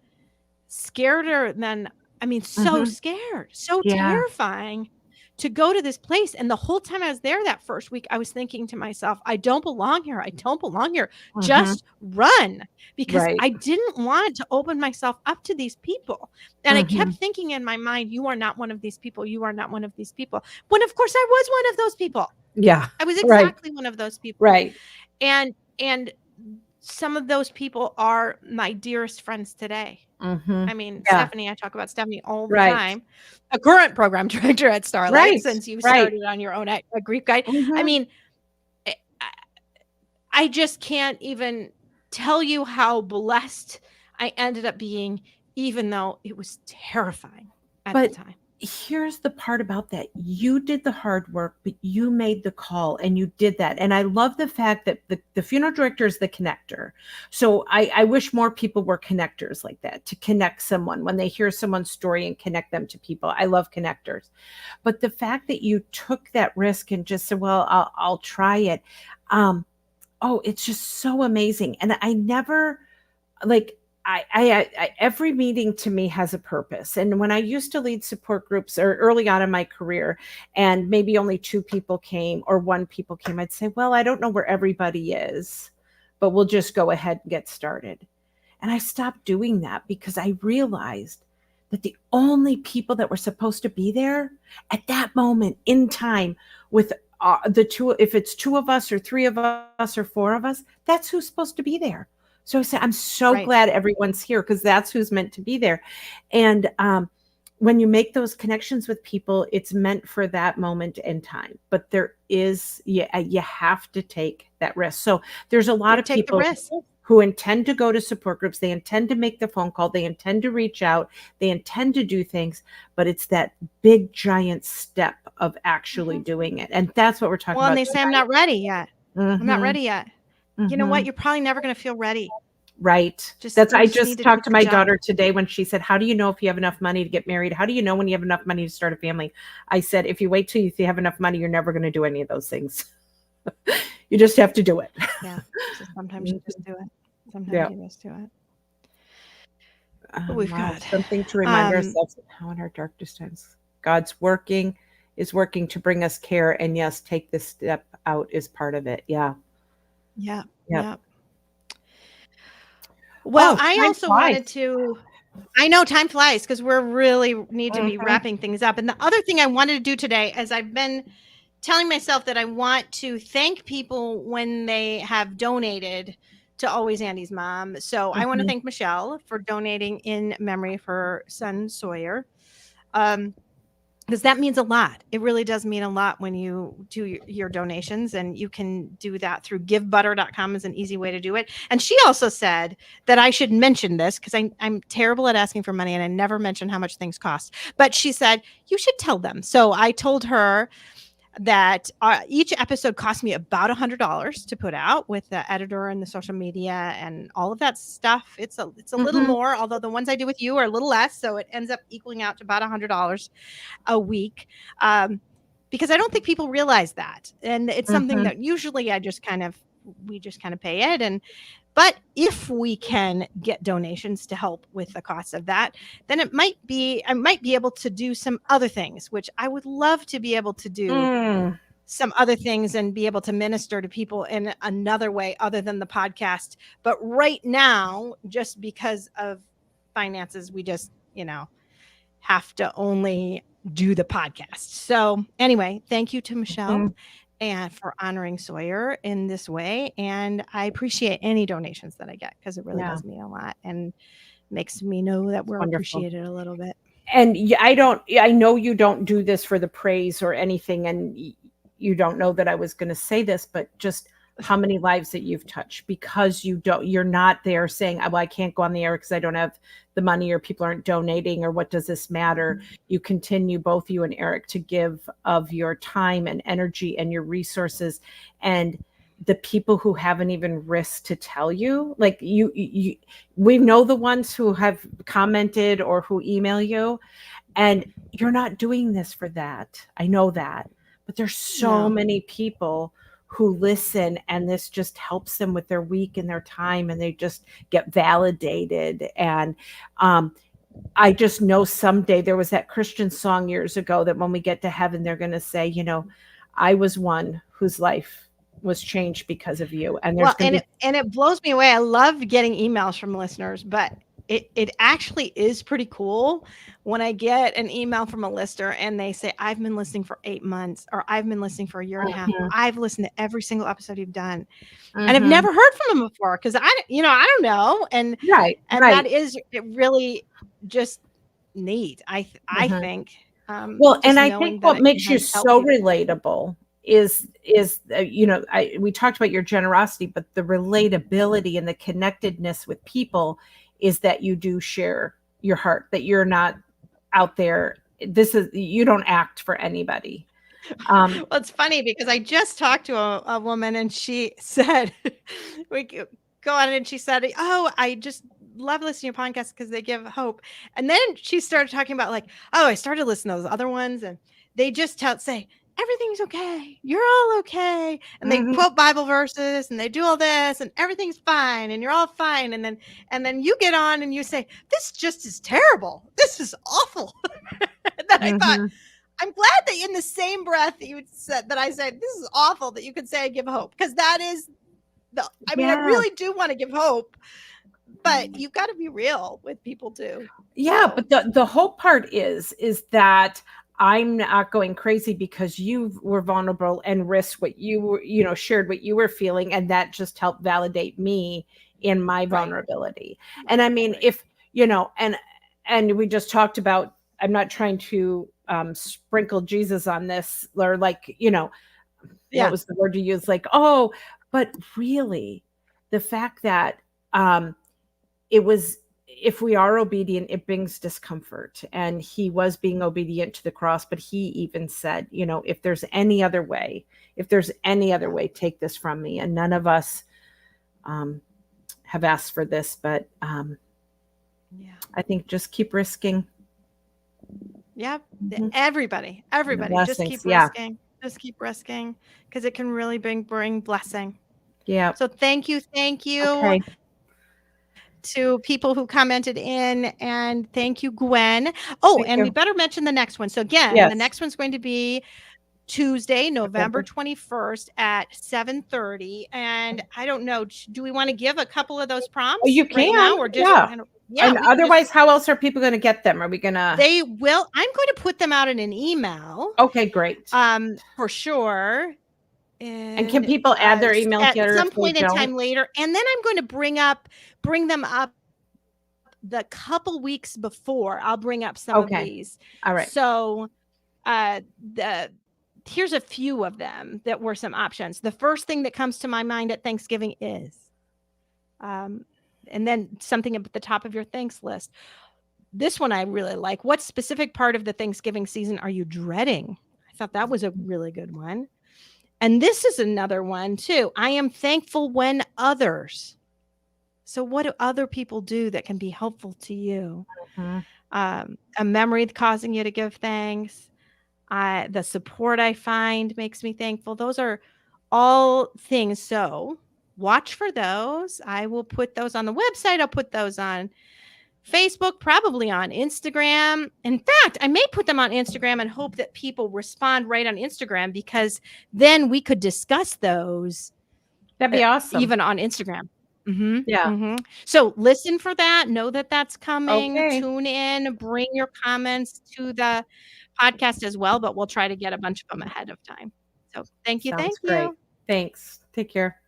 scareder than, I mean, so Mhm. scared, so Yeah. terrifying to go to this place. And the whole time I was there that first week, I was thinking to myself, I don't belong here. I don't belong here. Mhm. Just run, because Right. I didn't want to open myself up to these people. And I kept Mhm. thinking in my mind, you are not one of these people. You are not one of these people. When of course I was one of those people. Yeah. I was Right. exactly one of those people. Right. And some of those people are my dearest friends today. I Mhm. mean, Yeah. Stephanie, I talk about Stephanie all the Right. time, a current program director at Starlight Right. since you Right. started on your own at a Grief Guide. I Mhm. mean, I I just can't even tell you how blessed I ended up being, even though it was terrifying at the But time. here's the part about that. You did the hard work, but you made the call and you did that. And I love the fact that the funeral director is the connector. So I wish more people were connectors like that, to connect someone when they hear someone's story and connect them to people. I love connectors. But the fact that you took that risk and just said, well, I'll try it. Um, oh, it's just so amazing. And I never, like, every meeting to me has a purpose. And when I used to lead support groups, or early on in my career, and maybe only two people came or one people came, I'd say, well, I don't know where everybody is, but we'll just go ahead and get started. And I stopped doing that because I realized that the only people that were supposed to be there at that moment in time, with the two, if it's two of us or three of us or four of us, that's who's supposed to be there. So I said, I'm so Right. glad everyone's here, because that's who's meant to be there. And when you make those connections with people, it's meant for that moment in time. But there is, you have to take that risk. So there's a You lot of take the people risk. who intend to go to support groups. They intend to make the phone call. They intend to reach out. They intend to do things. But it's that big, giant step of actually doing it. And that's what we're talking Well, and about they say, I'm tonight. not ready yet. I'm not Mm-hmm. ready yet. You know what? Mm-hmm. You're probably never going to feel ready. Right. Just, That's, you I just need just to talked take to the my jump. daughter today when she said, how do you know if you have enough money to get married? How do you know when you have enough money to start a family? I said, if you wait till you have enough money, you're never going to do any of those things. You just have to do it. Yeah. So sometimes you just do it. Yeah. Sometimes you just do it. But we've Wow. got, Something to remind ourselves of how in our darkest times, God's is working to bring us care. And yes, take this step out is part of it. Yeah. yeah, Yep. yeah. Well, Oh, I time also wanted flies. to, I know time flies because we're really need to be Mhm. wrapping things up. And the other thing I wanted to do today, as I've been telling myself that I want to thank people when they have donated to Always Andy's Mom. So I want to Mhm. thank Michelle for donating in memory of her son Sawyer. Because that means a lot. It really does mean a lot when you do your donations, and you can do that through givebutter.com is an easy way to do it. And she also said that I should mention this, because I'm terrible at asking for money and I never mention how much things cost. But she said, you should tell them. So I told her that each episode cost me about $100 to put out, with the editor and the social media and all of that stuff. It's a little Mhm. more, although the ones I do with you are a little less. So it ends up equaling out to about $100 a week. Because I don't think people realize that. And it's something Mhm. that usually we just kind of pay it. But if we can get donations to help with the cost of that, then I might be able to do some other things, which I would love to be able to do Mm. some other things and be able to minister to people in another way other than the podcast. But right now, just because of finances, we just, have to only do the podcast. So anyway, thank you to Michelle Mhm. and for honoring Sawyer in this way. And I appreciate any donations that I get, because it really Yeah. does mean a lot and makes me know that It's we're wonderful. appreciated a little bit. And I know you don't do this for the praise or anything, and you don't know that I was going to say this, but just how many lives that you've touched, because you're not there saying, well, I can't go on the air because I don't have the money, or people aren't donating, or what does this matter? You continue, both you and Eric, to give of your time and energy and your resources. And the people who haven't even risked to tell you, like we know the ones who have commented or who email you, and you're not doing this for that. I know that. But there's so No. many people who listen, and this just helps them with their week and their time, and they just get validated. And I just know someday there was that Christian song years ago that when we get to heaven, they're going to say, I was one whose life was changed because of you. And there's Well, going to be. and it blows me away. I love getting emails from listeners, but it actually is pretty cool when I get an email from a listener and they say, I've been listening for 8 months, or I've been listening for a year and a half, or I've listened to every single episode you've done. And I've never heard from them before because I don't know. And Right. that is really just neat. I think. Well, Just and I knowing think that what it makes you has helped so people. relatable is we talked about your generosity, but the relatability and the connectedness with people is that you do share your heart, that you're not out there. You don't act for anybody. Well, it's funny because I just talked to a woman and she said, we go on, and she said, oh, I just love listening to podcasts because they give hope. And then she started talking about like, oh, I started listening to those other ones and they just say, everything's okay. You're all okay. And they quote Bible verses and they do all this and everything's fine and you're all fine. And then you get on and you say, this just is terrible. This is awful. And then I thought, I'm glad that in the same breath that you said that I said, this is awful, that you could say I give hope, because that is I really do want to give hope, but you've got to be real with people too. Yeah, so. But the hope part is that I'm not going crazy because you were vulnerable and risked what you were, shared what you were feeling. And that just helped validate me in my vulnerability. Right. And I mean, if, and we just talked about, I'm not trying to sprinkle Jesus on this, or like, what was the word to use? Like, oh, but really the fact that it was, if we are obedient, it brings discomfort. And he was being obedient to the cross, but he even said, if there's any other way, take this from me. And none of us have asked for this, but I think just keep risking. Yeah. Everybody just keep risking. Just keep risking, because it can really bring blessing. Yeah. So thank you. Okay. To people who commented in, and thank you, Gwen. Oh, and we better mention the next one. So again, the next one's going to be Tuesday, November 21st at 7:30. And I don't know, do we want to give a couple of those prompts you can, right now, or just and otherwise, how else are people going to get them? Are we going to? They will. I'm going to put them out in an email. Okay, great. For sure. And can people add their email at some point in time later? And then I'm going to bring them up the couple weeks before. I'll bring up some of these. All right. So here's a few of them that were some options. The first thing that comes to my mind at Thanksgiving is, and then something at the top of your thanks list. This one I really like. What specific part of the Thanksgiving season are you dreading? I thought that was a really good one. And this is another one too. I am thankful when others. So what do other people do that can be helpful to you? A memory causing you to give thanks. The support I find makes me thankful. Those are all things. So watch for those. I will put those on the website. I'll put those on Facebook, probably on Instagram. In fact, I may put them on Instagram and hope that people respond right on Instagram, because then we could discuss those. That'd be awesome. Even on Instagram. Yeah. So listen for that. Know that that's coming. Okay. Tune in. Bring your comments to the podcast as well, but we'll try to get a bunch of them ahead of time. So thank you. Sounds great. Thanks. Take care.